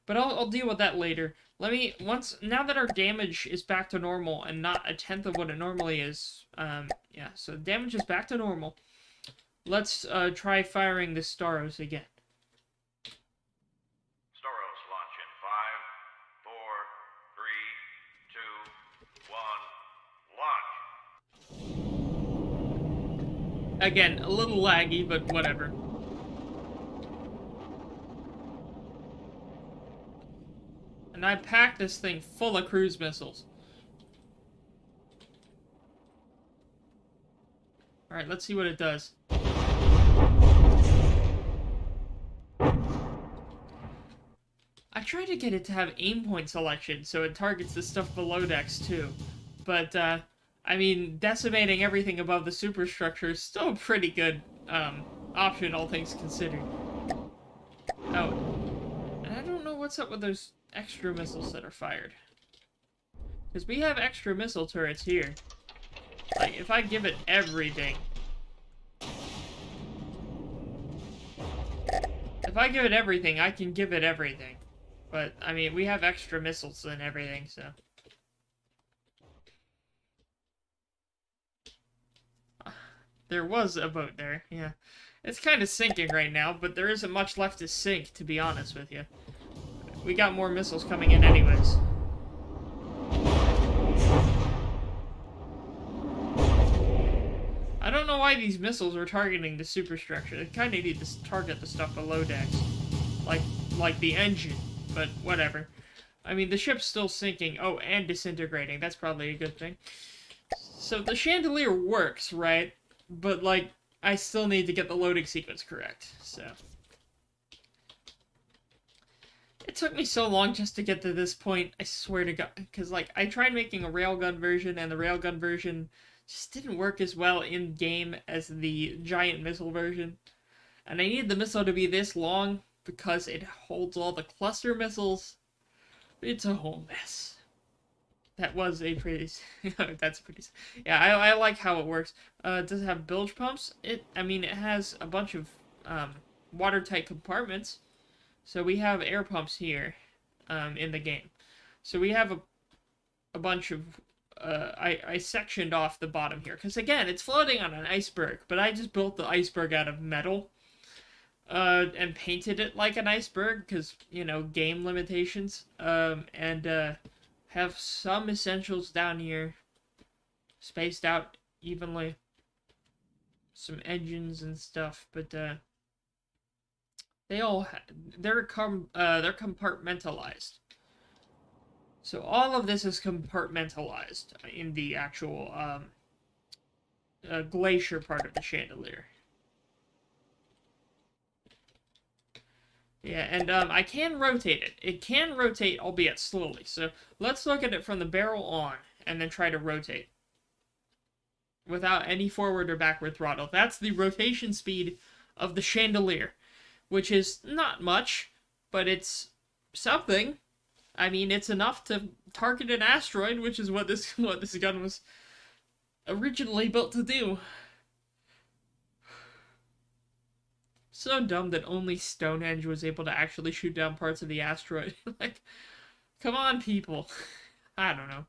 But I'll deal with that later. Now that our damage is back to normal and not 1/10 of what it normally is, yeah, so damage is back to normal. Let's try firing the Staros again. Staros launch in 5, 4, 3, 2, 1, launch. Again, a little laggy, but whatever. And I packed this thing full of cruise missiles. Alright, let's see what it does. I tried to get it to have aim point selection, so it targets the stuff below decks too. But, I mean, decimating everything above the superstructure is still a pretty good, option, all things considered. Oh. And I don't know what's up with those extra missiles that are fired. Because we have extra missile turrets here. Like, if I give it everything... If I give it everything, I can give it everything. But, I mean, we have extra missiles and everything, so... There was a boat there, yeah. It's kind of sinking right now, but there isn't much left to sink, to be honest with you. We got more missiles coming in anyways. I don't know why these missiles are targeting the superstructure. They kind of need to target the stuff below decks. Like the engine, but whatever. I mean, the ship's still sinking. Oh, and disintegrating. That's probably a good thing. So the chandelier works, right? But, like, I still need to get the loading sequence correct, so... It took me so long just to get to this point, I swear to God. Because, like, I tried making a railgun version, and the railgun version just didn't work as well in-game as the giant missile version. And I needed the missile to be this long because it holds all the cluster missiles. It's a whole mess. That was a pretty... That's pretty... Yeah, I like how it works. Does it have bilge pumps? I mean, it has a bunch of watertight compartments. So we have air pumps here in the game. So we have a bunch of... I sectioned off the bottom here. Because, again, it's floating on an iceberg. But I just built the iceberg out of metal. And painted it like an iceberg. Because, you know, game limitations. Have some essentials down here. Spaced out evenly. Some engines and stuff. But, they're compartmentalized. So all of this is compartmentalized in the actual glacier part of the chandelier. Yeah, and I can rotate it. It can rotate, albeit slowly. So let's look at it from the barrel on, and then try to rotate. Without any forward or backward throttle. That's the rotation speed of the chandelier. Which is not much, but it's something. I mean, it's enough to target an asteroid, which is what this gun was originally built to do. So dumb that only Stonehenge was able to actually shoot down parts of the asteroid. Like, come on, people. I don't know.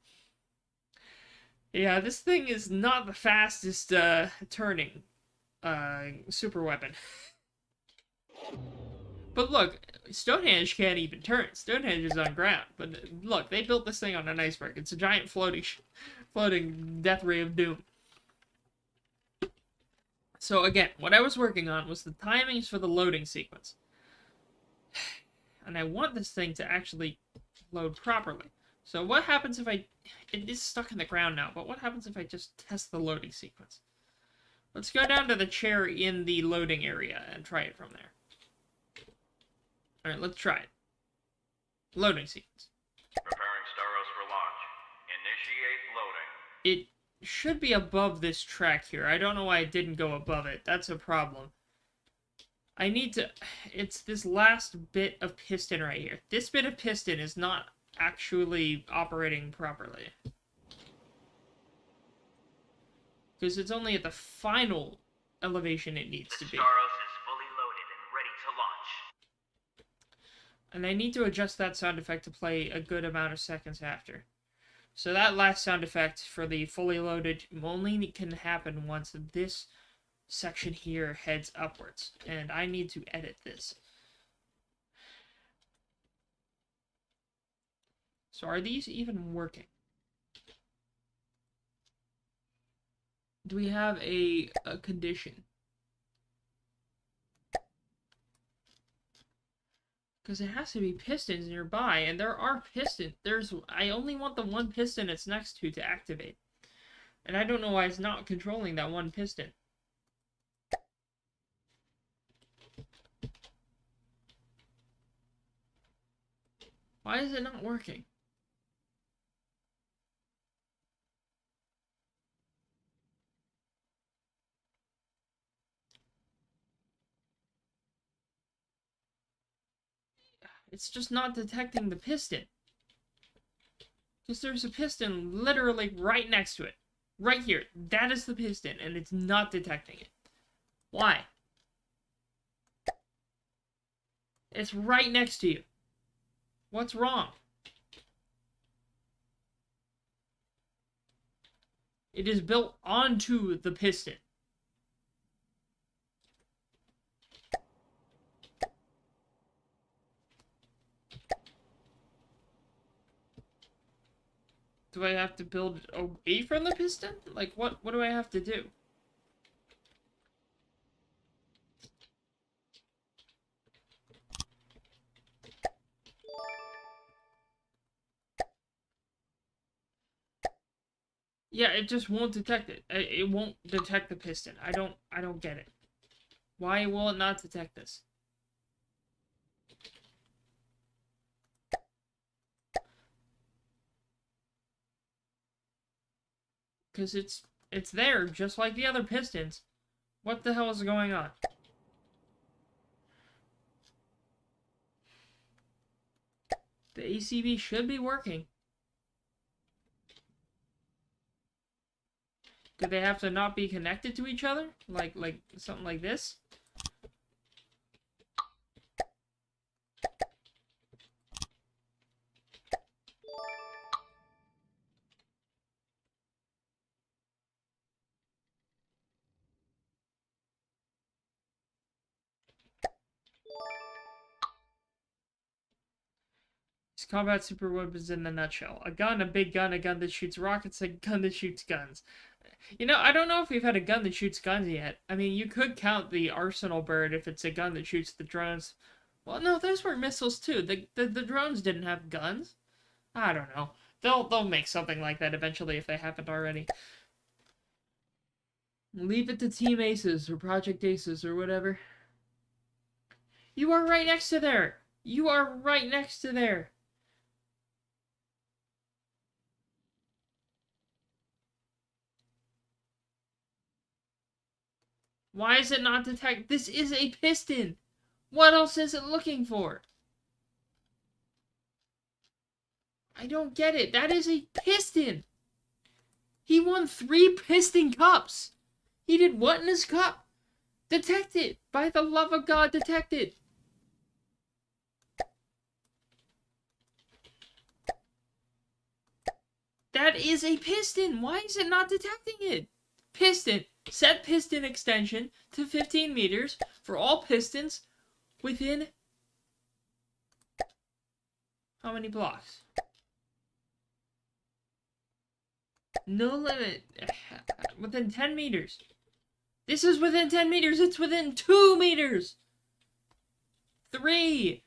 Yeah, this thing is not the fastest turning super weapon. But look, Stonehenge can't even turn. Stonehenge is on ground. But look, they built this thing on an iceberg. It's a giant floating death ray of doom. So again, what I was working on was the timings for the loading sequence. And I want this thing to actually load properly. So what happens if it is stuck in the ground now, but what happens if I just test the loading sequence? Let's go down to the chair in the loading area and try it from there. Alright, let's try it. Loading sequence. Preparing Staros for launch. Initiate loading. It should be above this track here. I don't know why it didn't go above it. That's a problem. I need to... It's this last bit of piston right here. This bit of piston is not actually operating properly. Because it's only at the final elevation it needs to be. Staros is fully loaded and ready to launch. And I need to adjust that sound effect to play a good amount of seconds after. So that last sound effect for the fully loaded only can happen once this section here heads upwards. And I need to edit this. So are these even working? Do we have a condition? Because it has to be pistons nearby, and there are pistons. I only want the one piston it's next to activate. And I don't know why it's not controlling that one piston. Why is it not working? It's just not detecting the piston. Because there's a piston literally right next to it. Right here. That is the piston, and it's not detecting it. Why? It's right next to you. What's wrong? It is built onto the piston. Do I have to build away from the piston? Like, what do I have to do? Yeah, it just won't detect it. It won't detect the piston. I don't get it. Why will it not detect this? Because it's there, just like the other pistons. What the hell is going on? The ACB should be working. Do they have to not be connected to each other? Like something like this? It's combat super weapons in a nutshell. A gun, a big gun, a gun that shoots rockets, a gun that shoots guns. You know, I don't know if we've had a gun that shoots guns yet. I mean, you could count the Arsenal bird if it's a gun that shoots the drones. Well, no, those were missiles too. The drones didn't have guns. I don't know. They'll make something like that eventually if they haven't already. Leave it to Team Aces or Project Aces or whatever. You are right next to there. You are right next to there. Why is it not detect? This is a piston. What else is it looking for? I don't get it. That is a piston. He won 3 piston cups. He did what in his cup? Detect it. By the love of God, detect it. That is a piston. Why is it not detecting it? Piston. Set piston extension to 15 meters for all pistons within how many blocks? No limit. Within 10 meters. This is within 10 meters. It's within 2 meters. 3.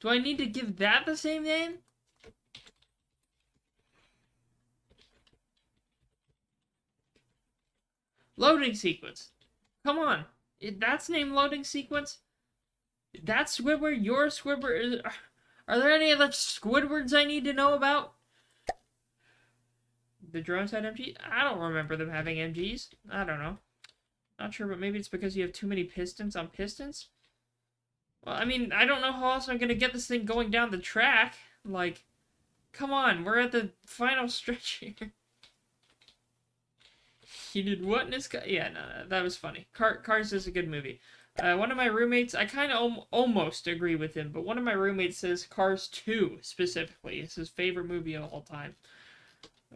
Do I need to give that the same name? Loading sequence. Come on. That's named loading sequence? That's Squidward, your Squidward. Are there any other Squidwards I need to know about? The drones had MGs? I don't remember them having MGs. I don't know. Not sure, but maybe it's because you have too many pistons on pistons? Well, I mean, I don't know how else I'm gonna get this thing going down the track. Like, come on, we're at the final stretch here. He did what in his car? Yeah, no, that was funny. Cars is a good movie. One of my roommates, I kind of almost agree with him, but one of my roommates says Cars 2 specifically is his favorite movie of all time.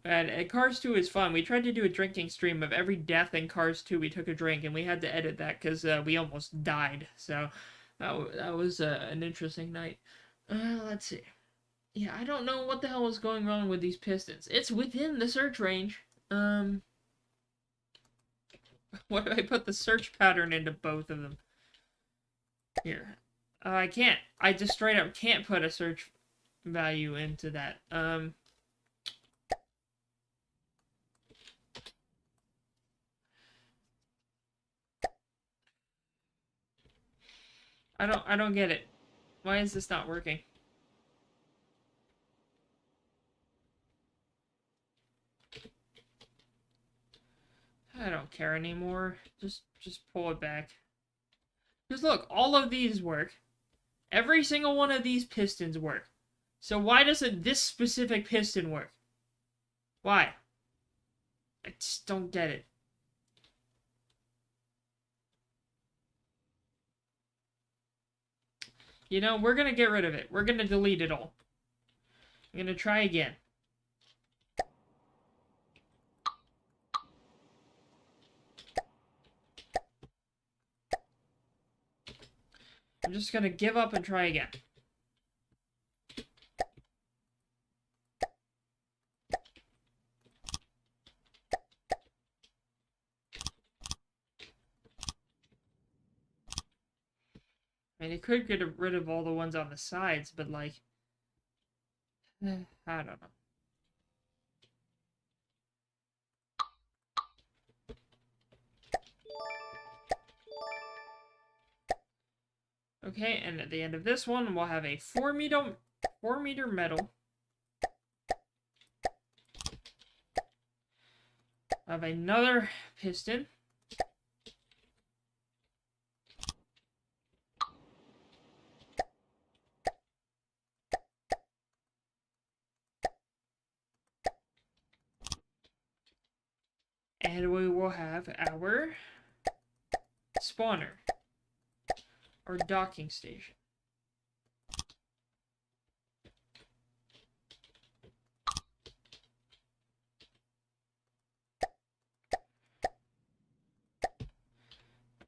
And Cars 2 is fun. We tried to do a drinking stream of every death in Cars 2 we took a drink, and we had to edit that because we almost died. So that was an interesting night. Let's see. Yeah, I don't know what the hell is going wrong with these pistons. It's within the search range. What do I put the search pattern into both of them? Here. I can't. I just straight up can't put a search value into that. I don't get it. Why is this not working? I don't care anymore. Just pull it back. Because look, all of these work. Every single one of these pistons work. So why doesn't this specific piston work? Why? I just don't get it. You know, we're gonna get rid of it. We're gonna delete it all. I'm gonna try again. I'm just gonna give up and try again. I mean, it could get rid of all the ones on the sides, but like... I don't know. Okay, and at the end of this one, we'll have a 4-meter metal of another piston. And we will have our spawner, or docking station.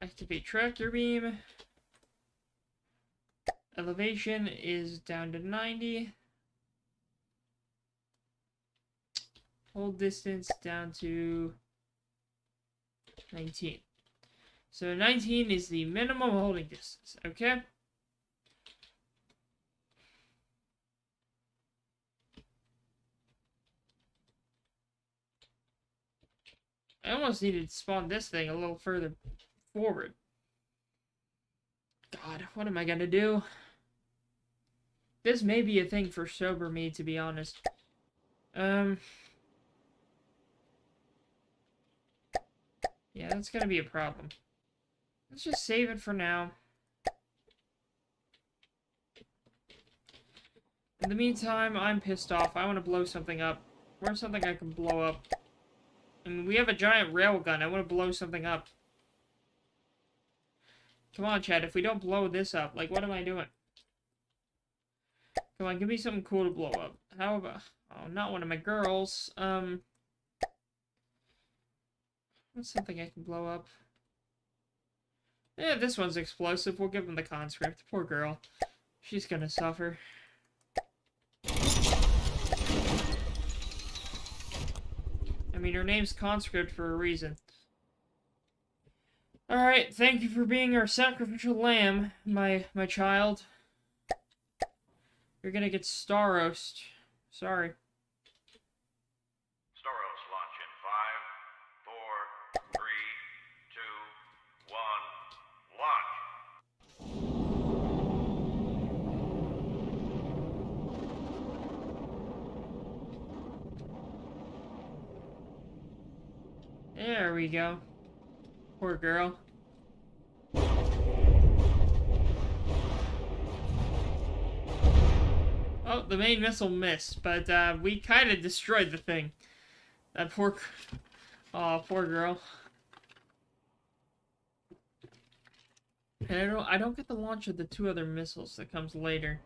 Activate tractor beam. Elevation is down to 90. Hold distance down to 19. So 19 is the minimum holding distance, okay? I almost needed to spawn this thing a little further forward. God, what am I gonna do? This may be a thing for sober me, to be honest. Yeah, that's gonna be a problem. Let's just save it for now. In the meantime, I'm pissed off. I want to blow something up. Where's something I can blow up? I mean, we have a giant railgun. I want to blow something up. Come on, Chad. If we don't blow this up, like, what am I doing? Come on, give me something cool to blow up. How about... Oh, not one of my girls. What's something I can blow up? Yeah, this one's explosive. We'll give him the conscript. Poor girl. She's gonna suffer. I mean, her name's conscript for a reason. Alright, thank you for being our sacrificial lamb, my child. You're gonna get star roast. Sorry. Staros launch in 5, 4, 3, 2, 1, launch! There we go. Poor girl. Oh, the main missile missed, but we kind of destroyed the thing. That poor... Oh, poor girl. And I don't get the launch of the 2 other missiles that comes later.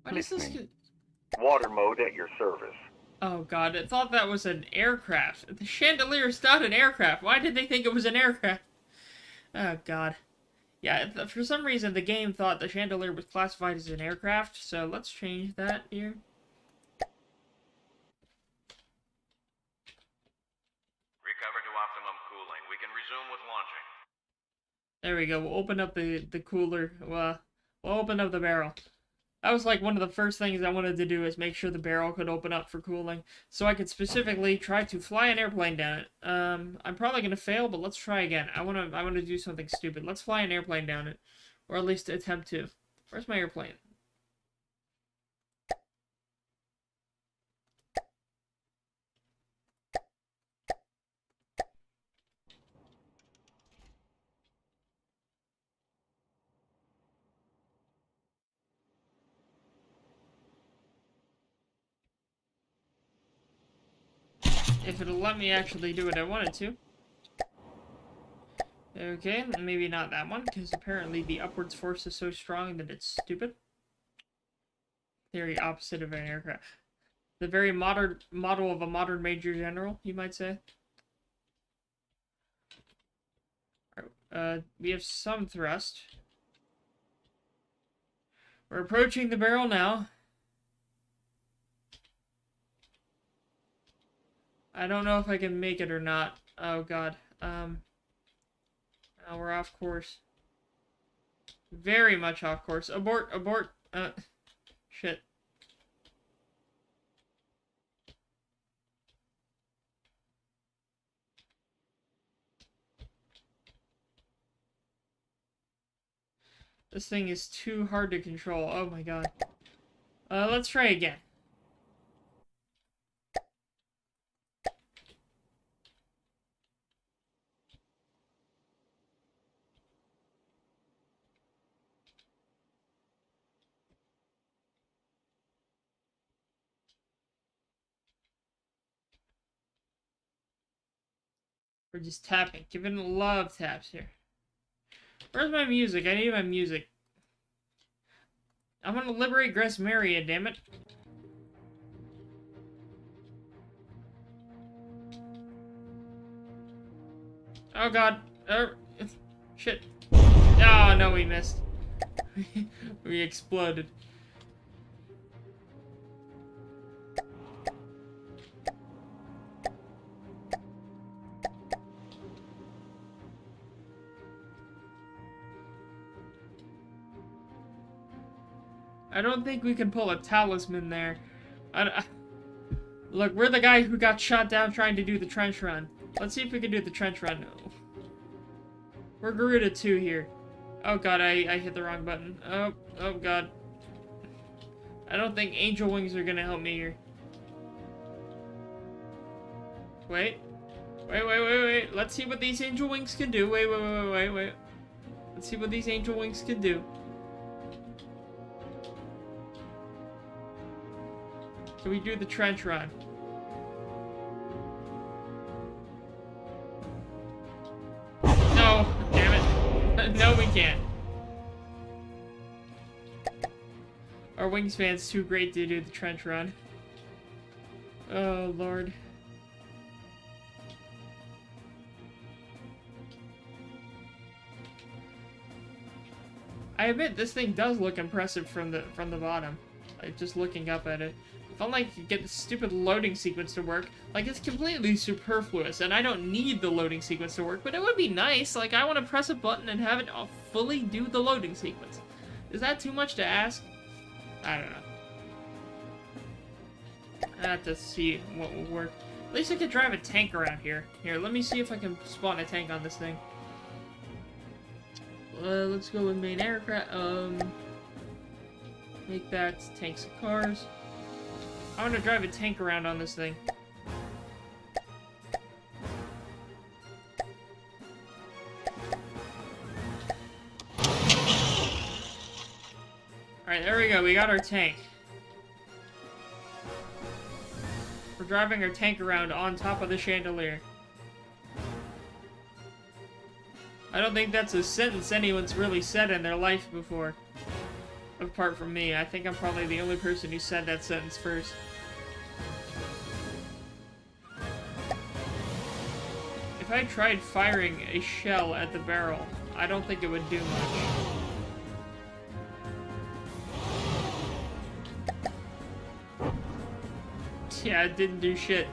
What is this? Water mode at your service. Oh god, I thought that was an aircraft. The Chandelier is not an aircraft. Why did they think it was an aircraft? Oh god. Yeah, for some reason the game thought the Chandelier was classified as an aircraft, so let's change that here. Recover to optimum cooling. We can resume with launching. There we go. We'll open up the cooler. We'll open up the barrel. That was like one of the first things I wanted to do is make sure the barrel could open up for cooling. So I could specifically try to fly an airplane down it. I'm probably gonna fail, but let's try again. I wanna do something stupid. Let's fly an airplane down it. Or at least attempt to. Where's my airplane? If it'll let me actually do what I wanted to. Okay, maybe not that one, because apparently the upwards force is so strong that it's stupid. Very opposite of an aircraft. The very modern model of a modern major general, you might say. We have some thrust. We're approaching the barrel now. I don't know if I can make it or not. Oh god. Now we're off course. Very much off course. Abort, abort. Shit. This thing is too hard to control. Oh my god. Let's try again. We're just tapping. Giving love taps here. Where's my music? I need my music. I'm gonna liberate Gresmaria, damn it. Oh god. Shit. Oh no, we missed. We exploded. I don't think we can pull a talisman there. Look, we're the guy who got shot down trying to do the trench run. Let's see if we can do the trench run. No. We're Garuda 2 here. Oh god, I hit the wrong button. Oh god. I don't think angel wings are gonna help me here. Wait. Wait. Let's see what these angel wings can do. Wait. Let's see what these angel wings can do. Can we do the trench run? No, damn it. No, we can't. Our wingspan's too great to do the trench run. Oh, Lord. I admit, this thing does look impressive from the bottom. Like, just looking up at it. If only I could get the stupid loading sequence to work. Like, it's completely superfluous, and I don't need the loading sequence to work, but it would be nice. Like, I want to press a button and have it fully do the loading sequence. Is that too much to ask? I don't know. I have to see what will work. At least I could drive a tank around here. Here, let me see if I can spawn a tank on this thing. Let's go with main aircraft. Make that tanks and cars. I want to drive a tank around on this thing. Alright, there we go. We got our tank. We're driving our tank around on top of the chandelier. I don't think that's a sentence anyone's really said in their life before. Apart from me. I think I'm probably the only person who said that sentence first. If I tried firing a shell at the barrel, I don't think it would do much. Yeah, it didn't do shit.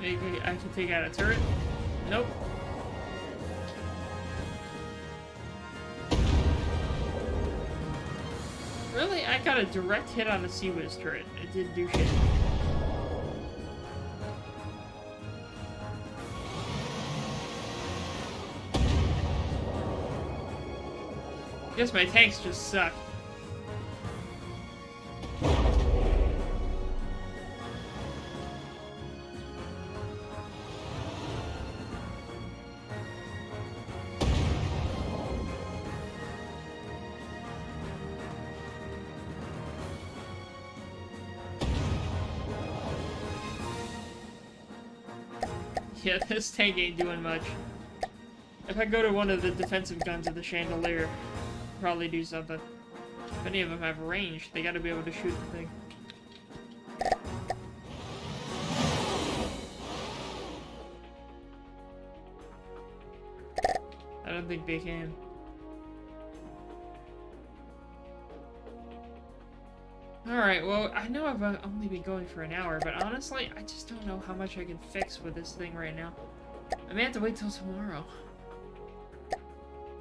Maybe I can take out a turret. Nope. Really? I got a direct hit on the Sea-Wiz turret. It didn't do shit. Guess my tanks just suck. Yeah, this tank ain't doing much. If I go to one of the defensive guns of the Chandelier, probably do something. If any of them have range, they gotta be able to shoot the thing. I don't think they can. Alright, well, I know I've only been going for an hour, but honestly, I just don't know how much I can fix with this thing right now. I may have to wait till tomorrow.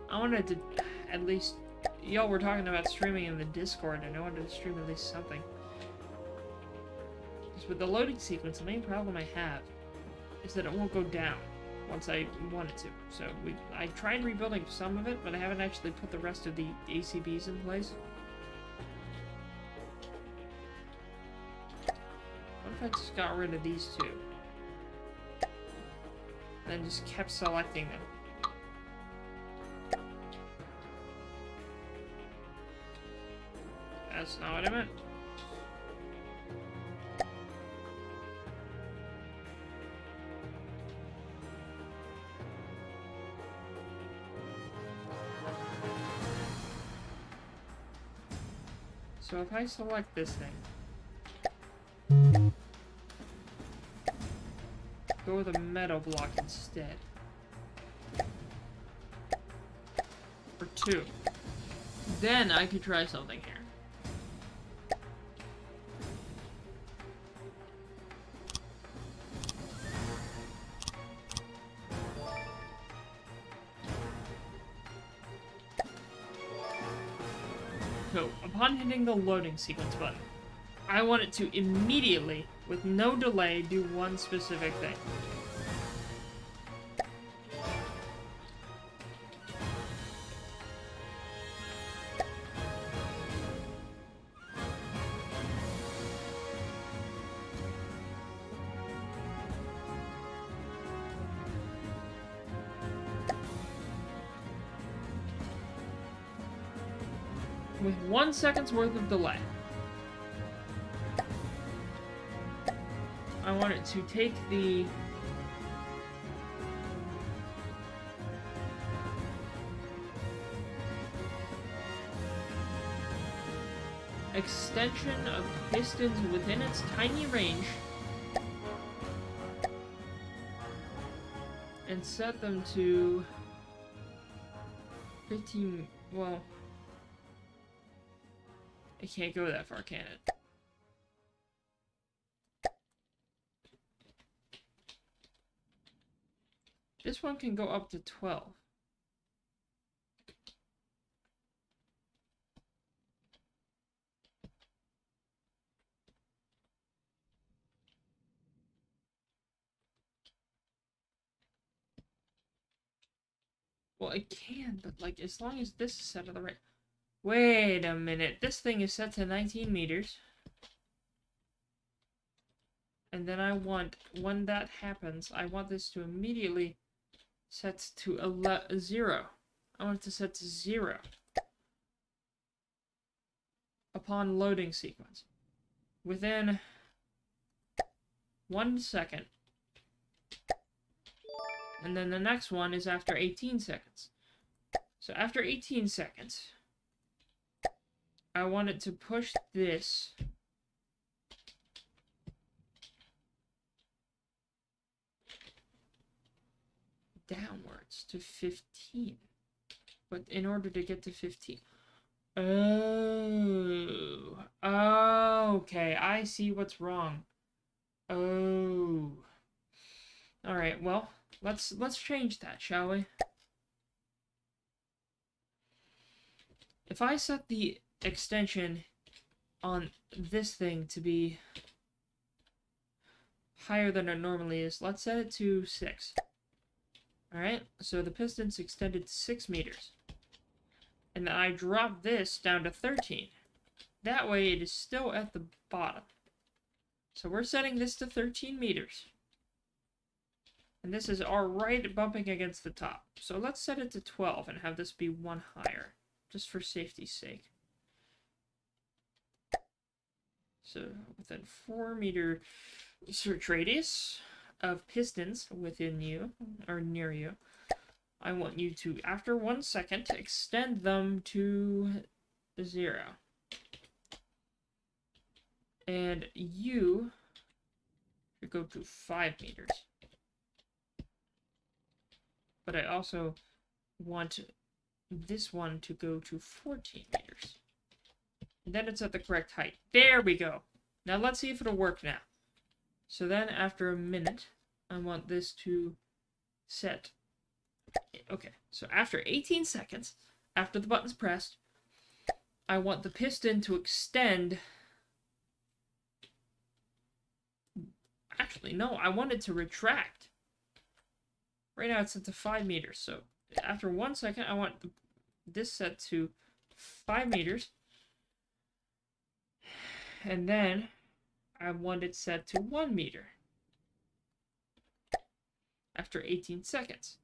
I wanted to, at least, y'all were talking about streaming in the Discord, and I wanted to stream at least something. Just with the loading sequence, the main problem I have is that it won't go down once I want it to. So, I tried rebuilding some of it, but I haven't actually put the rest of the ACBs in place. What if I just got rid of these two? And then just kept selecting them. That's not what I meant. So if I select this thing, go with a metal block instead. Or two. Then I could try something here. So, upon hitting the loading sequence button, I want it to immediately, with no delay, do one specific thing. With 1 second's worth of delay. I want it to take the extension of pistons within its tiny range and set them to 15, well, it can't go that far, can it? This one can go up to 12. Well, it can, but like, as long as this is set to the right... Wait a minute, this thing is set to 19 meters. And then I want, when that happens, I want this to immediately set to 0. I want it to set to 0 upon loading sequence. Within 1 second. And then the next one is after 18 seconds. So after 18 seconds, I want it to push this downwards to 15. But in order to get to 15... Oh. Okay, I see what's wrong. Oh. Alright, well, let's change that, shall we? If I set the extension on this thing to be higher than it normally is, let's set it to 6. Alright, so the piston's extended to 6 meters. And then I drop this down to 13. That way it is still at the bottom. So we're setting this to 13 meters. And this is our right bumping against the top. So let's set it to 12 and have this be 1 higher. Just for safety's sake. So within 4 meter search radius of pistons within you, or near you, I want you to, after 1 second, extend them to 0. And you should go to 5 meters. But I also want this one to go to 14 meters. And then it's at the correct height. There we go. Now let's see if it'll work now. So then after a minute, I want this to set. Okay, so after 18 seconds, after the button's pressed, I want the piston to extend. Actually, no, I want it to retract. Right now it's set to 5 meters, so after 1 second, I want this set to 5 meters. And then I want it set to 1 meter. After 18 seconds.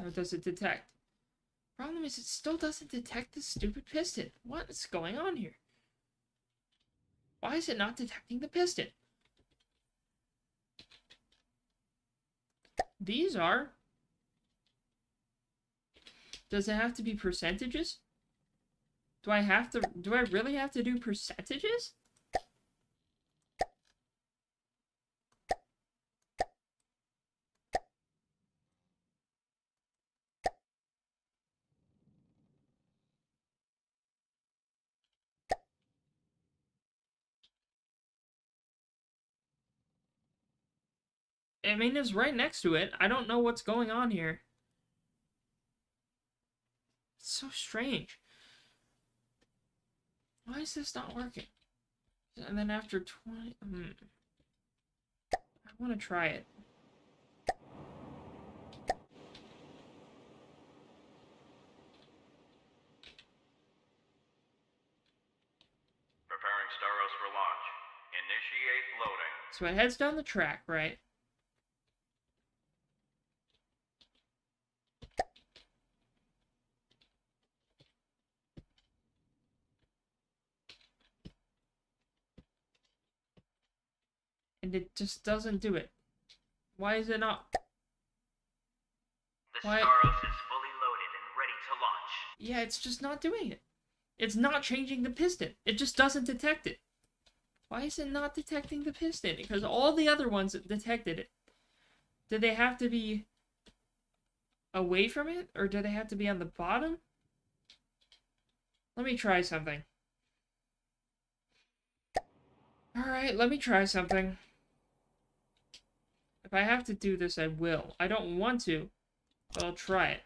Now does it detect? Problem is it still doesn't detect the stupid piston. What is going on here? Why is it not detecting the piston? These are... Does it have to be percentages? Do I really have to do percentages? I mean, it's right next to it. I don't know what's going on here. It's so strange. Why is this not working? And then after 20... I want to try it. Preparing Staros for launch. Initiate loading. So it heads down the track, right? And it just doesn't do it. Why is it not? The Why? Staros is fully loaded and ready to launch. Yeah, it's just not doing it. It's not changing the piston. It just doesn't detect it. Why is it not detecting the piston? Because all the other ones detected it. Do they have to be away from it? Or do they have to be on the bottom? Let me try something. Alright, let me try something. If I have to do this, I will. I don't want to, but I'll try it.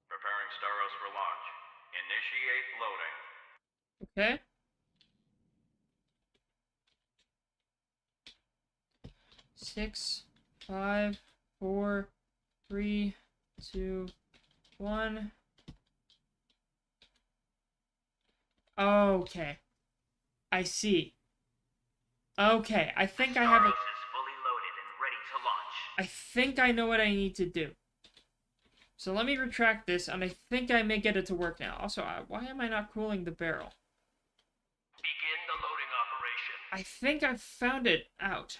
Preparing Staros for launch. Initiate loading. Okay? 6, 5, 4, 3, 2, 1. Okay. I see. Okay, I think I have Staros a... is fully loaded and ready to launch. I think I know what I need to do. So let me retract this, and I think I may get it to work now. Also, why am I not cooling the barrel? Begin the loading operation. I think I've found it out.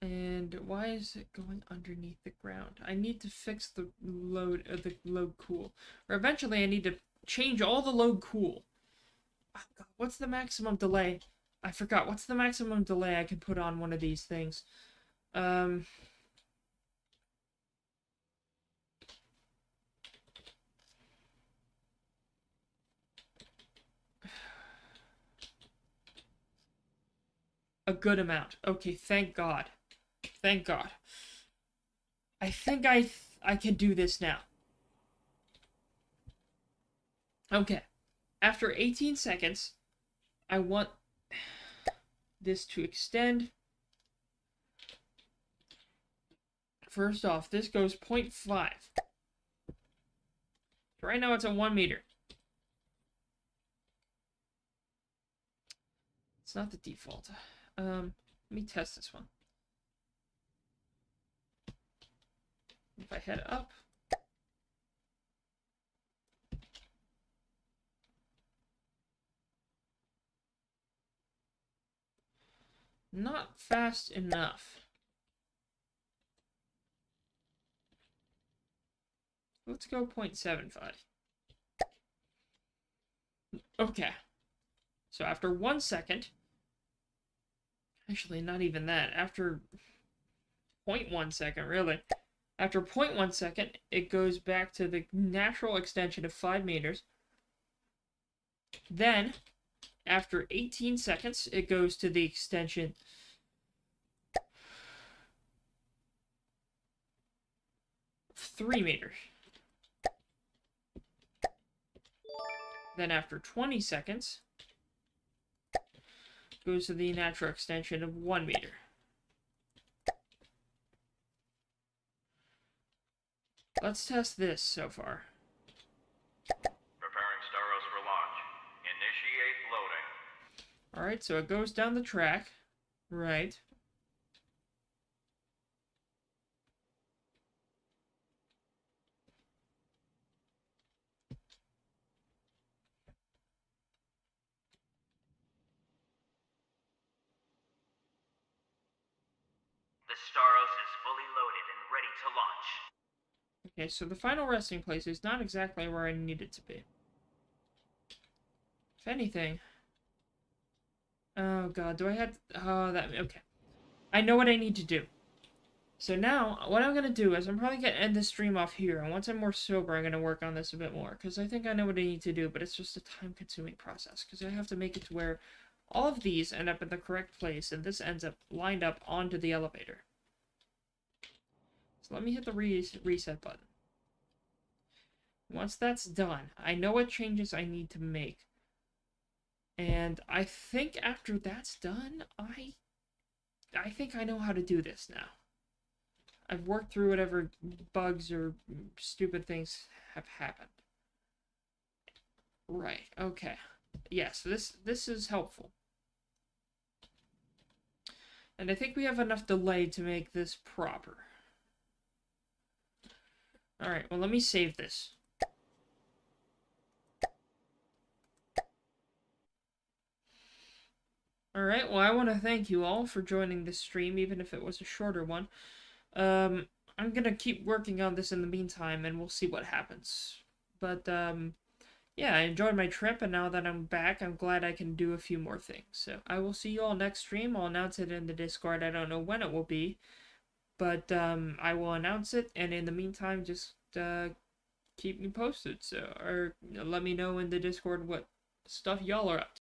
And why is it going underneath the ground? I need to fix the load cool. Or eventually I need to change all the load cool. Oh God, what's the maximum delay? I forgot. What's the maximum delay I can put on one of these things? Um... A good amount. Okay, thank God. Thank God. I think I can do this now. Okay. After 18 seconds, I want this to extend. First off, this goes 0.5. Right now it's at 1 meter. It's not the default. Let me test this one. If I head up, not fast enough. Let's go 0.75. Okay. So after 1 second, actually not even that, after 0.1 second, really. After 0.1 second, it goes back to the natural extension of 5 meters. Then, after 18 seconds, it goes to the extension of 3 meters. Then after 20 seconds, it goes to the natural extension of 1 meter. Let's test this so far. Preparing Staros for launch. Initiate loading. Alright, so it goes down the track. Right. The Staros is fully loaded and ready to launch. Okay, so the final resting place is not exactly where I need it to be. If anything... Oh god, do I have... Oh, that... Okay. I know what I need to do. So now, what I'm going to do is I'm probably going to end this stream off here. And once I'm more sober, I'm going to work on this a bit more. Because I think I know what I need to do, but it's just a time-consuming process. Because I have to make it to where all of these end up in the correct place, and this ends up lined up onto the elevator. So let me hit the reset button. Once that's done, I know what changes I need to make. And I think after that's done, I think I know how to do this now. I've worked through whatever bugs or stupid things have happened. Right, okay. Yes, this is helpful. And I think we have enough delay to make this proper. Alright, well let me save this. Alright, well I want to thank you all for joining this stream, even if it was a shorter one. I'm gonna keep working on this in the meantime, and we'll see what happens. But, yeah, I enjoyed my trip, and now that I'm back, I'm glad I can do a few more things. So, I will see you all next stream. I'll announce it in the Discord. I don't know when it will be. But, I will announce it, and in the meantime, just, keep me posted. So, or let me know in the Discord what stuff y'all are up to.